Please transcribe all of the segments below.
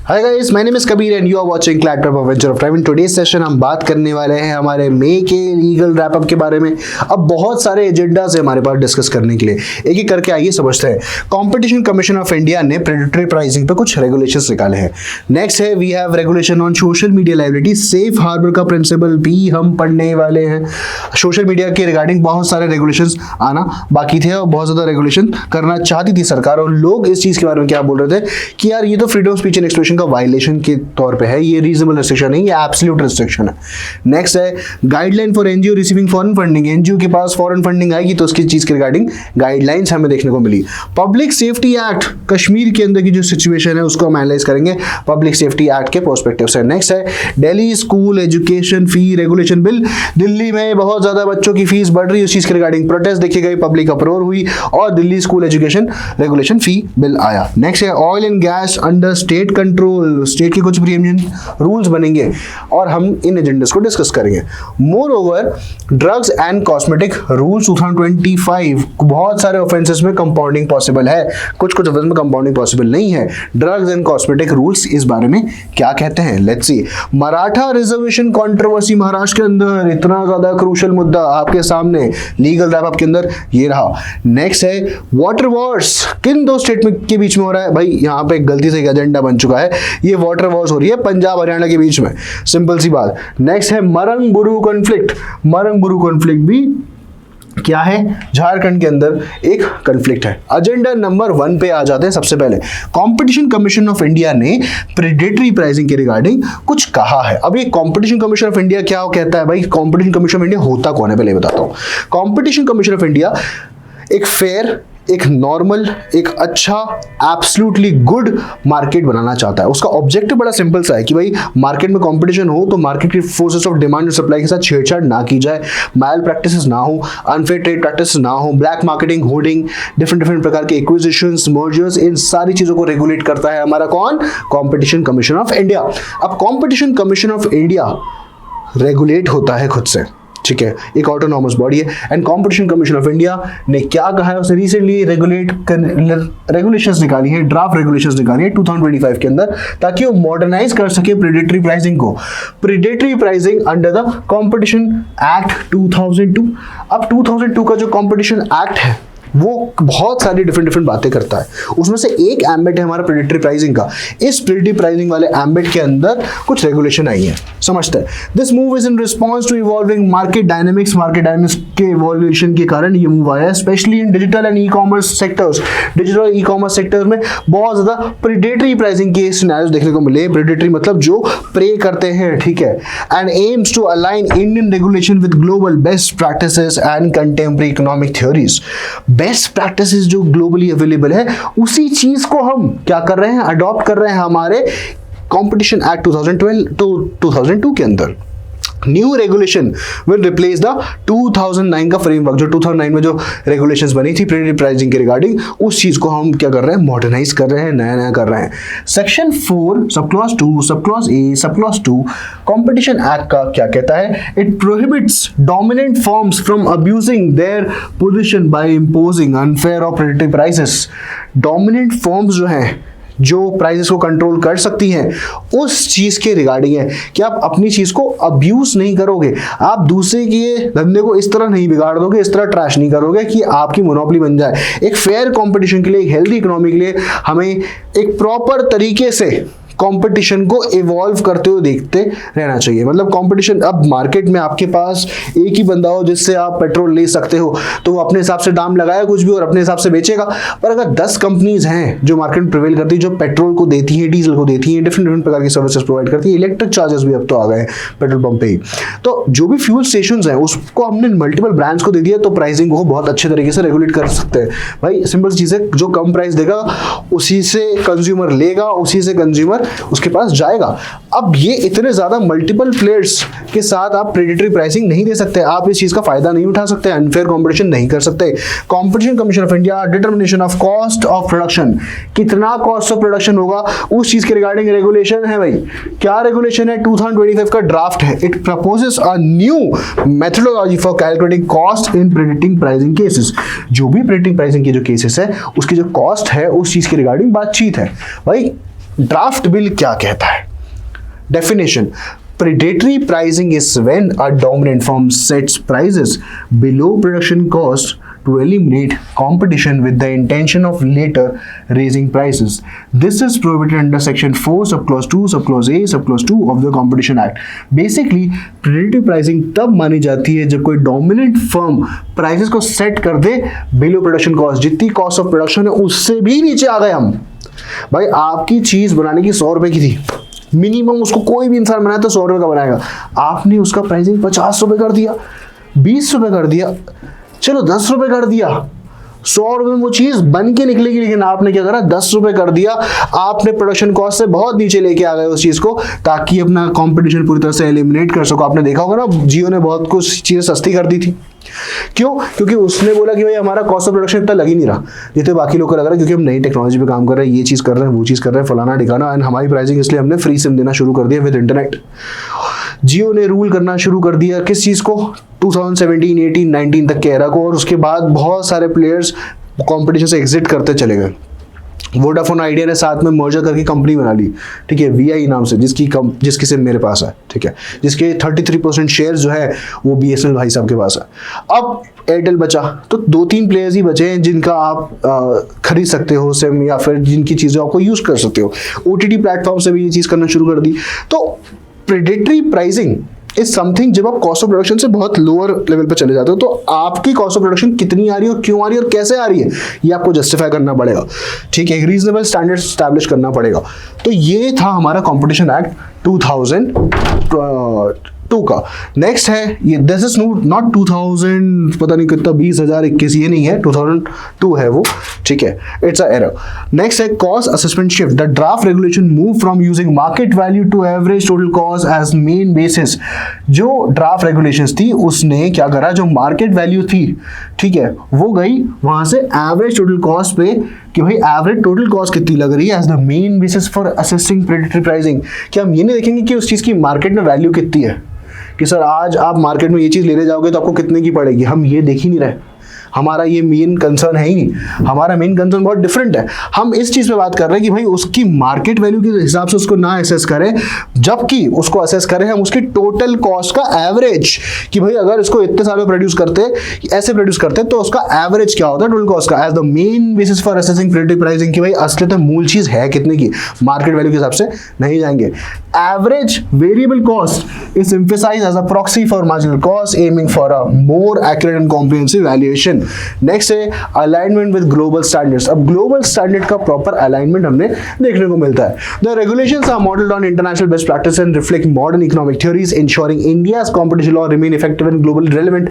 Hi guys, my name is Kabir and you are watching clad paper venture of time. In today's session हम बात करने वाले हैं हमारे मई के लीगल रैप अप के बारे में। अब बहुत सारे एजेंडास है हमारे पास डिस्कस करने के लिए, एक एक करके आइए समझते हैं। कंपटीशन कमीशन ऑफ इंडिया ने प्रेडेटरी प्राइसिंग पे कुछ रेगुलेशंस निकाले हैं। नेक्स्ट है we have regulation on social media liability, safe harbour का प्रिंसिपल भी हम पढ़ने वाले हैं। सोशल मीडिया के रिगार्डिंग बहुत सारे रेगुलेशंस आना बाकी थे और बहुत ज्यादा रेगुलेशन करना चाहती थी सरकार, और लोग इस चीज के बारे में क्या बोल रहे थे कि यार ये तो freedom of speech and expression का वायलेशन के तौर पे है, ये रीजनेबल रिस्ट्रिक्शन नहीं, ये एब्सोल्यूट रिस्ट्रिक्शन है। नेक्स्ट है guideline for NGO receiving foreign funding, NGO के पास फॉरेन फंडिंग आएगी तो उसकी चीज के रिगार्डिंग गाइडलाइंस हमें देखने को मिली। पब्लिक सेफ्टी एक्ट, कश्मीर के अंदर की जो सिचुएशन है उसको हम एनालाइज करेंगे पब्लिक सेफ्टी एक्ट के पर्सपेक्टिव से। नेक्स्ट है दिल्ली स्कूल एजुकेशन फी रेगुलेशन बिल, दिल्ली में बहुत ज्यादा बच्चों की फीस बढ़ रही है, उस चीज के रिगार्डिंग प्रोटेस्ट देखी गई, पब्लिक अप्रोर हुई और दिल्ली स्कूल एजुकेशन रेगुलेशन फी बिल आया। नेक्स्ट है oil and gas under state control, state के कुछ प्रीएम्पशन रूल्स बनेंगे और हम इन एजेंडास को डिस्कस करेंगे। More over drugs and cosmetic rules 2025, बहुत सारे ऑफेंसेस में कंपाउंडिंग पॉसिबल है, कुछ कुछ ऑफेंस में कंपाउंडिंग पॉसिबल नहीं है। ड्रग्स एंड कॉस्मेटिक रूल्स इस बारे में क्या कहते हैं, let's see. Maratha reservation controversy Maharashtra के अंदर, इतना ज्यादा क्रूशियल मुद्दा आपके सामने लीगल रैप अप के अंदर ये रहा। नेक्स्ट है वाटर वॉर्स, किन दो स्टेट में के बीच में हो रहा है भाई, यहाँ पे गलती से एक एजेंडा बन चुका है, ये वाटर वॉर्स हो रही है पंजाब हरियाणा के बीच में, सिंपल सी बात। नेक्स्ट है मरंग बुरु कॉन्फ्लिक्ट, मरंग बुरु कॉन्फ्लिक्ट भी क्या है, झारखंड के अंदर एक कॉन्फ्लिक्ट है। एजेंडा नंबर 1 पे आ जाते हैं। सबसे पहले कंपटीशन कमीशन ऑफ इंडिया ने प्रेडेटरी प्राइसिंग के रिगार्डिंग कुछ कहा है। अब ये कंपटीशन कमीशन ऑफ इंडिया क्या कहता है भाई, कंपटीशन कमीशन ऑफ इंडिया होता कौन है पहले बताता हूं। कंपटीशन कमीशन ऑफ इंडिया एक फेयर, एक नॉर्मल, एक अच्छा एब्सोल्युटली गुड मार्केट बनाना चाहता है। उसका ऑब्जेक्टिव बड़ा सिंपल सा है कि भाई मार्केट में कंपटीशन हो तो मार्केट की फोर्सेस ऑफ डिमांड और सप्लाई के साथ छेड़छाड़ ना की जाए, मैल प्रैक्टिसेस ना हो, अनफेयर ट्रेड प्रैक्टिस ना हो, ब्लैक मार्केटिंग, होर्डिंग, डिफरेंट प्रकार के एक्विजिशंस, मर्जर्स, इन सारी चीजों को रेगुलेट करता है हमारा कौन, कंपटीशन कमीशन ऑफ इंडिया। अब competition commission of India regulate होता है खुद से, ठीक है, एक ऑटोनॉमस बॉडी है। And competition commission of India ने क्या कहा है, उसने रिसेंटली रेगुलेशंस निकाली है, ड्राफ्ट रेगुलेशंस निकाली है 2025 के अंदर, ताकि वो मॉडर्नाइज कर सके प्रेडेटरी प्राइसिंग को। Predatory pricing under the competition act 2002। अब 2002 का जो कंपटीशन एक्ट है वो बहुत सारी डिफरेंट बातें करता है, उसमें से एक एम्बिट है हमारा प्रेडेटरी प्राइसिंग का। इस प्रेडेटरी प्राइसिंग वाले एम्बिट के अंदर कुछ रेगुलेशन आई है, समझते हैं। This move is in response to evolving market dynamics, market dynamics के इवोल्यूशन के कारण ये मूव आया है, specially in digital and e commerce sectors. Digital e commerce sector में बहुत ज्यादा प्रेडेटरी प्राइसिंग के सिनेरियोस देखने को मिले। प्रेडेटरी मतलब जो प्रे करते हैं, ठीक है, and aims to align Indian regulation with global best practices and contemporary economic theories. Best practices जो ग्लोबली अवेलेबल है उसी चीज को हम क्या कर रहे हैं, अडॉप्ट कर रहे हैं हमारे कंपटीशन एक्ट 2002 के अंदर। New regulation will replace the 2009 का फ्रेमवर्क, जो 2009 में जो रेगुलेशंस बनी थी प्रेडेटरी प्राइसिंग के रिगार्डिंग, उस चीज को हम क्या कर रहे हैं, मॉडर्नाइज कर रहे हैं, नया कर रहे हैं। Section 4 sub clause 2 sub clause A sub clause 2 competition act का क्या कहता है, it prohibits dominant firms from abusing their position by imposing unfair और प्रेडेटरी प्राइसेस। डोमिनेंट फर्म्स जो हैं, जो प्राइसेस को कंट्रोल कर सकती हैं, उस चीज के रिगार्डिंग है कि आप अपनी चीज को अब्यूज नहीं करोगे, आप दूसरे के धंधे को इस तरह नहीं बिगाड़ दोगे, इस तरह ट्रैश नहीं करोगे कि आपकी मोनोपोली बन जाए। एक फेयर कंपटीशन के लिए, एक हेल्दी इकोनॉमी के लिए हमें एक प्रॉपर तरीके से कंपटीशन को इवॉल्व करते हुए देखते रहना चाहिए। मतलब कंपटीशन, अब मार्केट में आपके पास एक ही बंदा हो जिससे आप पेट्रोल ले सकते हो, तो वो अपने हिसाब से दाम लगाया कुछ भी और अपने हिसाब से बेचेगा। पर अगर 10 कंपनीज हैं जो मार्केट में प्रिवेल करती है, जो पेट्रोल को देती है, डीजल को देती है, डिफरेंट प्रकार की सर्विसेज प्रोवाइड करती है, इलेक्ट्रिक चार्जेस भी अब तो आ गए हैं पेट्रोल पंप पे ही, तो जो भी फ्यूल स्टेशन हैं उसको हमने मल्टीपल ब्रांड्स को दे दिया, तो प्राइसिंग को बहुत अच्छे तरीके से रेगुलेट कर सकते हैं। भाई सिंपल चीज है, जो कम प्राइस देगा उसी से कंज्यूमर लेगा, उसी से कंज्यूमर उसके पास जाएगा। अब ये इतने ज्यादा मल्टीपल प्लेयर्स के साथ आप प्रेडेटरी प्राइसिंग नहीं दे सकते, आप इस चीज का फायदा नहीं उठा सकते, अनफेयर कंपटीशन नहीं कर सकते। Competition commission of India determination of cost of production, कितना कॉस्ट ऑफ प्रोडक्शन होगा उस चीज के रिगार्डिंग रेगुलेशन है। भाई क्या रेगुलेशन है, 2025 का ड्राफ्ट है। It proposes a new methodology for calculating cost in predicting pricing cases. जो भी प्रेडिक्टिंग प्राइसिंग के जो केसेस है उसकी जो कॉस्ट है उस चीज के रिगार्डिंग बातचीत है। भाई ड्राफ्ट बिल क्या कहता है? Definition: predatory pricing is when a dominant firm sets prices below production cost to eliminate competition with the intention of later raising prices. This is prohibited under section 4 subclause 2 subclause A subclause 2 of the Competition Act. Basically predatory pricing तब मानी जाती है जब कोई dominant firm prices को set कर दे below production cost, जितनी cost of production है उससे भी नीचे आ गए हम। भाई आपकी चीज बनाने की 100 रुपए की थी, मिनिमम उसको कोई भी इंसान बनाए तो 100 रुपए का बनाएगा, आपने उसका प्राइसिंग 50 रुपए कर दिया, 20 रुपए कर दिया, चलो 10 रुपए कर दिया, 100 रुपए में वो चीज बन के निकलेगी, लेकिन आपने क्या करा, 10 रुपए कर दिया। आपने प्रोडक्शन कॉस्ट से बहुत नीचे लेके आ गए उस चीज को, ताकि अपना कंपटीशन पूरी तरह से एलिमिनेट कर सको। आपने देखा होगा ना, जियो ने बहुत कुछ चीजें सस्ती कर दी थी। क्यों? क्योंकि उसने बोला कि भाई हमारा कॉस्ट ऑफ प्रोडक्शन इतना लग ही नहीं रहा जितने बाकी लोग को लग रहा है, क्योंकि हम नई टेक्नोलॉजी पे काम कर रहे हैं, ये चीज कर रहे हैं, वो चीज कर रहे हैं, फलाना ढिकाना, एंड हमारी प्राइसिंग इसलिए हमने फ्री सिम देना शुरू कर दिया विद इंटरनेट। जियो ने रूल करना शुरू कर दिया किस चीज को, 2017, 18, 19 तक के एरा को, और उसके बाद बहुत सारे प्लेयर्स कंपटीशन से एग्जिट करते चले गए। वोडाफोन आइडिया ने साथ में मर्जर करके कंपनी बना ली, ठीक है, वीआई नाम से, जिसकी सिम मेरे पास है, ठीक है, जिसके 33% शेयर जो है वो बीएसएनएल भाई साहब के पास है। अब एयरटेल बचा, तो 2-3 प्लेयर्स ही बचे हैं जिनका आप खरीद सकते हो सिम, या फिर जिनकी चीज़ें आपको यूज कर सकते हो। ओटीटी प्लेटफॉर्म से भी ये चीज़ करना शुरू कर दी। तो प्रेडेटरी प्राइसिंग इज समथिंग, जब आप कॉस्ट ऑफ प्रोडक्शन से बहुत लोअर लेवल पे चले जाते हो, तो आपकी कॉस्ट ऑफ प्रोडक्शन कितनी आ रही है और क्यों आ रही है और कैसे आ रही है, ये आपको जस्टिफाई करना पड़ेगा, ठीक है, एक रीजनेबल स्टैंडर्ड स्टैब्लिश करना पड़ेगा। तो ये था हमारा कॉम्पिटिशन एक्ट 2002 का। नेक्स्ट है ये, दिस इज नॉट 2000 पता नहीं कितना 20,021, ये नहीं है, 2002 है वो, ठीक है, इट्स अ एरर। नेक्स्ट है cost assessment shift, the draft regulation move from using market value to average total cost as main basis. जो ड्राफ्ट रेगुलेशंस थी उसने क्या करा, जो मार्केट वैल्यू थी, ठीक है, वो गई वहां से एवरेज टोटल कॉस्ट पे, कि भाई एवरेज टोटल कॉस्ट कितनी लग रही है as the main basis for assessing predatory pricing. कि हम ये नहीं देखेंगे कि उस चीज की मार्केट में वैल्यू कितनी है, कि सर आज आप मार्केट में ये चीज लेने जाओगे तो आपको कितने की पड़ेगी, हम ये देख ही नहीं रहे। हमारा ये मेन कंसर्न है ही नहीं, हमारा मेन कंसर्न बहुत डिफरेंट है। हम इस चीज पे बात कर रहे हैं कि भाई उसकी मार्केट वैल्यू के हिसाब से उसको ना असेस करें, जबकि उसको असेस करें हम उसकी टोटल कॉस्ट का एवरेज, कि भाई अगर इसको इतने साल में प्रोड्यूस करते, ऐसे प्रोड्यूस करते, तो उसका एवरेज क्या होता है टोटल कॉस्ट का, as the main basis for assessing predatory pricing, कि भाई असलियत में मूल चीज है कितने की, मार्केट वैल्यू के हिसाब से नहीं जाएंगे। Average variable cost is emphasized as a proxy for marginal cost, aiming for a more accurate and comprehensive valuation. Next है अलाइनमेंट विद ग्लोबल स्टैंडर्ड्स। अब ग्लोबल स्टैंडर्ड का प्रॉपर अलाइनमेंट हमने देखने को मिलता है। The regulations are modelled on international best practice and reflect modern economic theories, ensuring India's competition law remain effective and global relevant.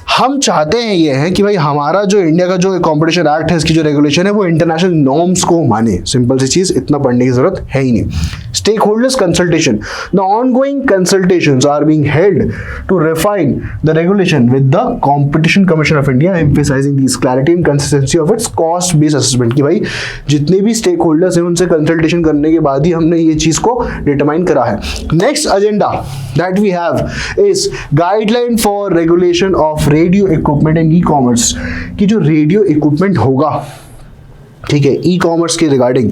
हम चाहते हैं ये है कि भाई हमारा जो इंडिया का जो कॉम्पिटिशन एक्ट है, इसकी जो रेगुलेशन है वो इंटरनेशनल नॉर्म्स को माने। सिंपल सी चीज, इतना पढ़ने की जरूरत है ही नहीं। Stakeholders consultation, the ongoing consultations are being held to refine the regulation with the competition commission of India, emphasising this clarity and consistency of its cost based assessment. कि भाई जितने भी स्टेक होल्डर्स हैं उनसे consultation करने के बाद ही हमने ये चीज को डिटरमाइन करा है। Next agenda that we have is guideline for regulation of radio equipment and e commerce. कि जो रेडियो इक्विपमेंट होगा, ठीक है, ई कॉमर्स के रिगार्डिंग,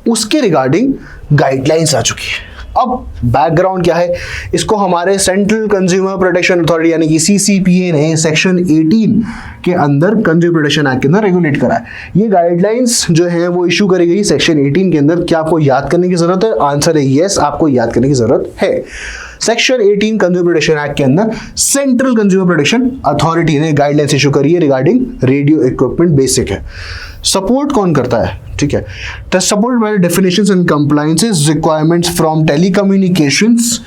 उसके रिगार्डिंग गाइडलाइंस आ चुकी है। अब बैकग्राउंड क्या है, इसको हमारे सेंट्रल कंज्यूमर प्रोटेक्शन अथॉरिटी यानी कि सीसीपीए ने सेक्शन 18 के अंदर कंज्यूमर प्रोटेक्शन एक्ट के अंदर रेगुलेट करा है। ये गाइडलाइंस जो है वो इशू करी गई सेक्शन 18 के अंदर। क्या आपको याद करने की जरूरत है? आंसर है यस, आपको याद करने की जरूरत है। सेक्शन 18 कंज्यूमर प्रोटेक्शन एक्ट के अंदर सेंट्रल कंज्यूमर प्रोटेक्शन अथॉरिटी ने गाइडलाइंस इशू करी है रिगार्डिंग रेडियो इक्विपमेंट। बेसिक है, सपोर्ट कौन करता है, ठीक है, the support bye definitions and compliances requirements from telecommunications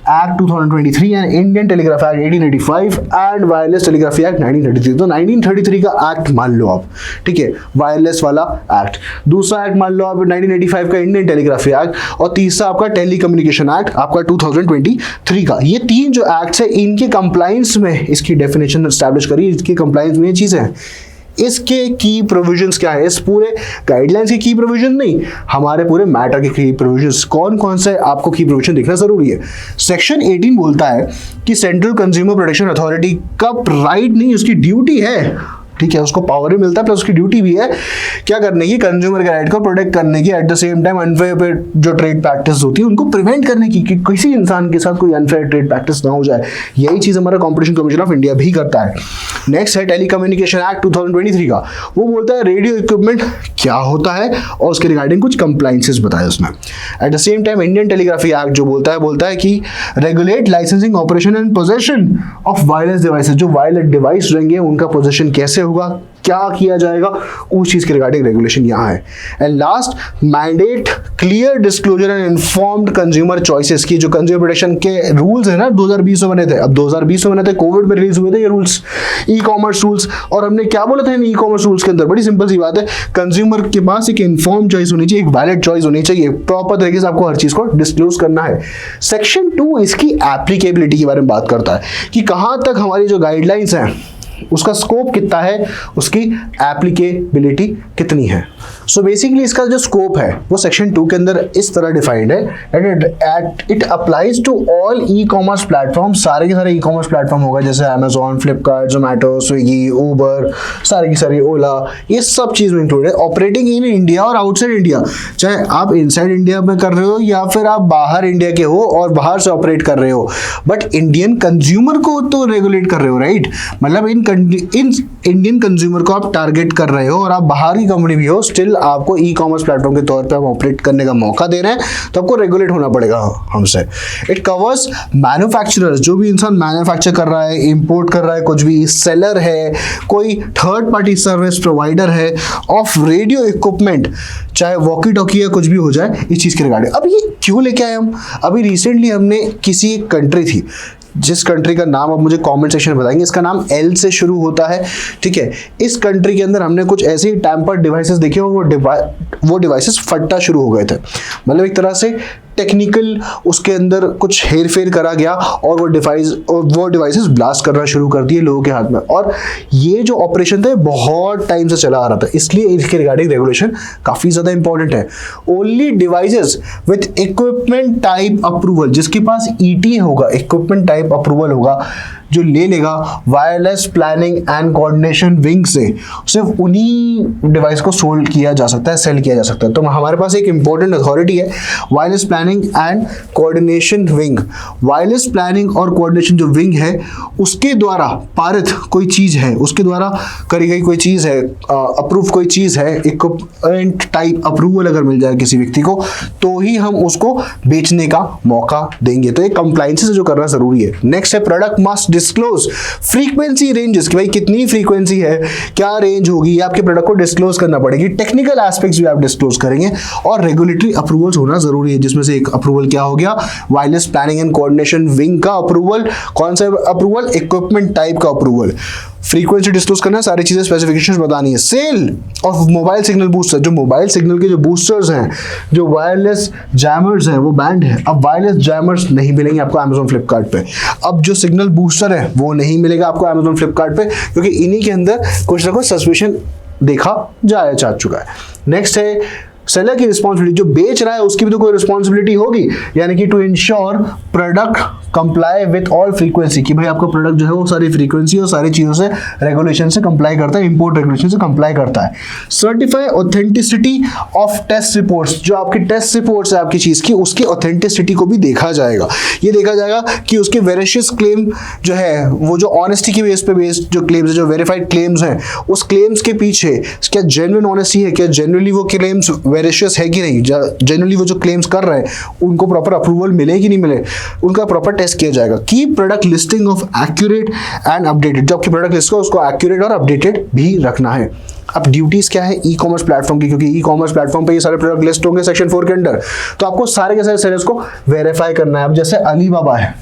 Act 2023 and Indian Telegraph Act 1885 and Wireless Telegraphy Act 1933। तो 1933 का एक्ट मान लो आप, ठीक है, वायरलेस वाला एक्ट। दूसरा एक्ट मान लो आप 1985 का इंडियन टेलीग्राफी एक्ट, और तीसरा आपका टेलीकम्युनिकेशन एक्ट आपका 2023 का। ये तीन जो एक्ट्स है, इनके कंप्लायंस में इसकी डेफिनेशन एस्टैब्लिश करी, इसके कंप्लायंस में ये चीजें हैं। इसके की प्रोविजंस क्या है, इस पूरे गाइडलाइंस के की प्रोविजन नहीं, हमारे पूरे मैटर के की प्रोविजंस। कौन कौन से आपको की प्रोविजन देखना जरूरी है। सेक्शन 18 बोलता है कि सेंट्रल कंज्यूमर प्रोटेक्शन अथॉरिटी का राइट नहीं, उसकी ड्यूटी है, ठीक है, उसको पावर भी मिलता है प्लस उसकी ड्यूटी भी है क्या करने की, कंज्यूमर के राइट को प्रोटेक्ट करने की, eight the same time unfair पे जो ट्रेड प्रैक्टिस होती है उनको प्रिवेंट करने की कि किसी इंसान के साथ कोई अनफेयर ट्रेड प्रैक्टिस ना हो जाए। यही चीज हमारा कॉम्पिटिशन कमीशन ऑफ इंडिया भी करता है। नेक्स्ट है टेलीकम्युनिकेशन एक्ट 2023 का, वो बोलता है रेडियो इक्विपमेंट क्या होता है और उसके रिगार्डिंग कुछ कंप्लाइंसेस बताए उसमें। Eight the same time Indian telegraphy act जो बोलता है कि regulate licensing operation and possession of wireless devices, जो वायरलेस डिवाइस रहेंगे उनका पोजेशन कैसे होगा, क्या किया जाएगा, उस चीज के रिगार्डिंग रेगुलेशन यहाँ है। And last mandate clear disclosure and informed consumer choices की, जो कंज्यूमर प्रोटेक्शन के रूल्स है ना 2020 में बने थे, अब 2020 में बने थे, कोविड में रिलीज हुए थे ये रूल्स, ई कॉमर्स रूल्स। और हमने क्या बोला था इन ई कॉमर्स रूल्स के अंदर, बड़ी सिंपल सी बात है, कंज्यूमर के पास एक इन्फॉर्म चॉइस होनी चाहिए, एक वैलिड चॉइस होनी चाहिए, प्रॉपर तरीके से आपको हर चीज को डिस्क्लोज करना है। सेक्शन 2 इसकी एप्लीकेबिलिटी के बारे में बात करता है कि कहां तक हमारी जो गाइडलाइंस हैं उसका स्कोप कितना है, उसकी एप्लीकेबिलिटी कितनी है। सो बेसिकली इसका जो स्कोप है वो सेक्शन 2 के अंदर इस तरह डिफाइंड है, it applies to all e commerce platform, सारे के सारे ई कॉमर्स प्लेटफॉर्म होगा जैसे अमेजॉन, फ्लिपकार्ट, जोमेटो, स्विगी, उबर, सारे की सारी, ओला, ये सब चीज में इंक्लूडेड, ऑपरेटिंग इन इंडिया और आउटसाइड इंडिया, चाहे आप इनसाइड इंडिया में कर रहे हो या फिर आप बाहर इंडिया के हो और बाहर से ऑपरेट कर रहे हो, बट इंडियन कंज्यूमर को तो रेगुलेट कर रहे हो, राइट। मतलब इन इंडियन कंज्यूमर को आप टारगेट कर रहे हो और आप बाहर की कंपनी भी हो, स्टिल आपको ई कॉमर्स प्लेटफॉर्म के तौर पे हम ऑपरेट करने का मौका दे रहे हैं, तो आपको रेगुलेट होना पड़ेगा हमसे। इट कवर्स मैन्युफैक्चरर्स, जो भी इंसान मैन्युफैक्चर कर रहा है, इंपोर्ट कर रहा है, कुछ भी सेलर है, कोई थर्ड पार्टी सर्विस प्रोवाइडर है ऑफ रेडियो इक्विपमेंट, चाहे वॉकी टॉकी या कुछ भी हो जाए, इस चीज के रिगार्डिंग। अब ये क्यों लेके आए हम, अभी रिसेंटली हमने किसी एक कंट्री थी, जिस कंट्री का नाम आप मुझे कमेंट सेक्शन में बताएंगे, इसका नाम एल से शुरू होता है, ठीक है। इस कंट्री के अंदर हमने कुछ ऐसे ही टैम्पर्ड डिवाइसेस देखे और वो डिवाइसेस फटना शुरू हो गए थे, मतलब एक तरह से टेक्निकल उसके अंदर कुछ हेर फेर करा गया और वो डिवाइसेस ब्लास्ट करना शुरू कर दिए लोगों के हाथ में। और ये जो ऑपरेशन था बहुत टाइम से चला आ रहा था, इसलिए इसके रिगार्डिंग रेगुलेशन काफी ज्यादा इंपॉर्टेंट है। Only devices with equipment type approval, जिसके पास ईटी होगा, इक्विपमेंट टाइप अप्रूवल होगा, जो ले लेगा wireless planning and coordination wing से, सिर्फ उन्हीं डिवाइस को सोल्ड किया जा सकता है, सेल किया जा सकता है। तो हमारे पास एक इंपॉर्टेंट अथॉरिटी है, wireless planning and coordination wing. Wireless planning और कोऑर्डिनेशन जो विंग है उसके द्वारा पारित कोई चीज है, उसके द्वारा करी गई कोई चीज है, अप्रूव कोई चीज है, इक्विपमेंट टाइप अप्रूवल अगर मिल जाए किसी व्यक्ति को, तो ही हम उसको बेचने का मौका देंगे। तो एक कंप्लायंस जो करना जरूरी है। नेक्स्ट है product must disclose frequency ranges, कि भाई कितनी फ्रीक्वेंसी है, क्या रेंज होगी, आपके प्रोडक्ट को डिस्क्लोज करना पड़ेगी। टेक्निकल एस्पेक्ट्स भी आप डिस्क्लोज करेंगे और रेगुलेटरी अप्रूवल्स होना जरूरी है, जिसमें से एक अप्रूवल क्या हो गया, wireless planning and coordination wing का अप्रूवल। कौन सा अप्रूवल, इक्विपमेंट टाइप का अप्रूवल। फ्रीक्वेंसी डिस्क्लोज करना है, सारी चीजें स्पेसिफिकेशंस बतानी है। Sale of mobile signal booster, जो मोबाइल सिग्नल के जो बूस्टर्स हैं, जो वायरलेस जैमर्स हैं, वो बैंड है। अब वायरलेस जैमर्स नहीं मिलेंगे आपको अमेजॉन फ्लिपकार्ट पे। अब जो सिग्नल बूस्टर है वो नहीं मिलेगा आपको अमेजॉन फ्लिपकार्ट पे, क्योंकि इन्हीं के अंदर कुछ ना कुछ सस्पेशन देखा जा चुका है। नेक्स्ट है सेलर की रिस्पॉन्सिबिलिटी, जो बेच रहा है उसकी भी तो कोई रिस्पॉन्सिबिलिटी होगी, यानी कि to ensure product comply with all frequency, कि भाई आपका प्रोडक्ट जो है वो सारी फ्रीक्वेंसी और सारी चीज़ों से रेगुलेशन से कंप्लाई करता है, इंपोर्ट रेगुलेशन से कंप्लाई करता है। Certify authenticity of test reports, जो आपकी टेस्ट रिपोर्ट्स है आपकी चीज़ की, उसकी ऑथेंटिसिटी को भी देखा जाएगा। ये देखा जाएगा कि उसके वेरिशियस क्लेम जो है, वो जो ऑनेस्टी की बेस पे बेस्ड जो क्लेम्स है, जो वेरीफाइड क्लेम्स हैं, उस क्लेम्स के पीछे क्या जेन्युइन ऑनेस्टी है, क्या जेन्युइनली वो क्लेम्स वेरिशियस है कि नहीं, जेन्युइनली वो जो क्लेम्स कर रहे हैं उनको प्रॉपर अप्रूवल मिले कि नहीं मिले, उनका प्रॉपर टेस्ट किया जाएगा। की product listing of accurate and updated, जो आपकी प्रोडक्ट लिस्ट को उसको एक्यूरेट और अपडेटेड भी रखना है। अब ड्यूटीज क्या है ई कॉमर्स प्लेटफॉर्म की, क्योंकि ई कॉमर्स प्लेटफॉर्म पे ये सारे प्रोडक्ट लिस्ट होंगे सेक्शन 4 के अंडर, तो आपको सारे के सारे सेलर्स को वेरीफाई करना है। अब जैसे अलीबाबा है,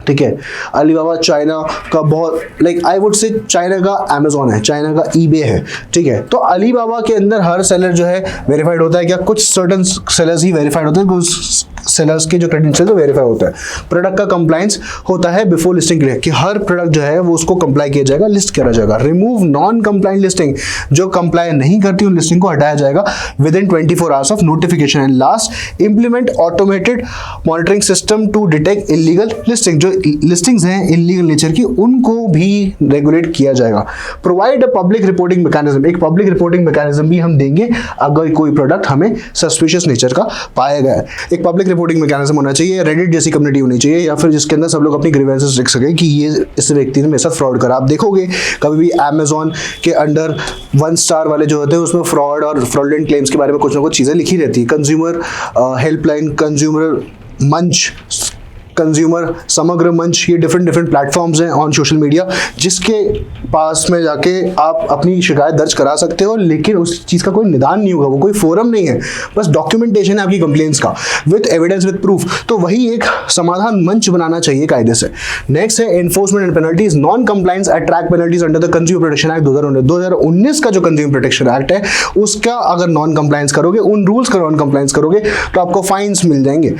ठीक है, अलीबाबा चाइना का बहुत आई वुड से चाइना का अमेजोन है, चाइना का ईबे है, ठीक है। तो अलीबाबा के अंदर हर सेलर जो है वेरीफाइड होता है क्या, कुछ सर्टन सेलर्स ही वेरीफाइड होते हैं, कुछ सेलर्स के जो क्रेडेंशियल तो वेरीफाई होता है। प्रोडक्ट का कंप्लायंस होता है बिफोर लिस्टिंग के लिए कि हर प्रोडक्ट जो है वो उसको कंप्लाई किया जाएगा, लिस्ट करा जाएगा। रिमूव नॉन कंप्लाइंट लिस्टिंग, जो कंप्लाई नहीं करती उन लिस्टिंग को हटाया जाएगा within 24 hours of notification. And last, implement automated monitoring system to detect illegal listing, जो लिस्टिंग्स हैं इलीगल नेचर की उनको भी रेगुलेट किया जाएगा। Provide a public reporting mechanism, एक पब्लिक रिपोर्टिंग मैकेनिज्म भी हम देंगे अगर कोई प्रोडक्ट हमें सस्पिशियस नेचर का पाया गया है। एक पब्लिक रिपोर्टिंग मैकेनिज्म होना चाहिए, रेडिट जैसी कम्युनिटी होनी चाहिए, या फिर जिसके अंदर सब लोग अपनी ग्रीवेंसेस लिख सके कि ये इस व्यक्ति ने मेरे साथ फ्रॉड करा। आप देखोगे कभी भी अमेजोन के अंडर 1 स्टार वाले जो होते हैं उसमें फ्रॉड और फ्रॉडलेंट क्लेम्स के बारे में कुछ ना कुछ चीज़ें लिखी रहती है। कंज्यूमर हेल्पलाइन, कंज्यूमर मंच, कंज्यूमर समग्र मंच, ये डिफरेंट प्लेटफॉर्म्स हैं ऑन सोशल मीडिया जिसके पास में जाके आप अपनी शिकायत दर्ज करा सकते हो, लेकिन उस चीज़ का कोई निदान नहीं होगा, वो कोई फोरम नहीं है, बस डॉक्यूमेंटेशन है आपकी कंप्लेंट्स का विद एविडेंस विद प्रूफ। तो वही एक समाधान मंच बनाना चाहिए कायदे से। नेक्स्ट है enforcement and penalties, non compliance attract penalties under the consumer protection act 2019 का जो कंज्यूमर प्रोटेक्शन एक्ट है उसका अगर नॉन कंप्लायंस करोगे, उन रूल्स का नॉन कंप्लायंस करोगे तो आपको फाइन्स मिल जाएंगे।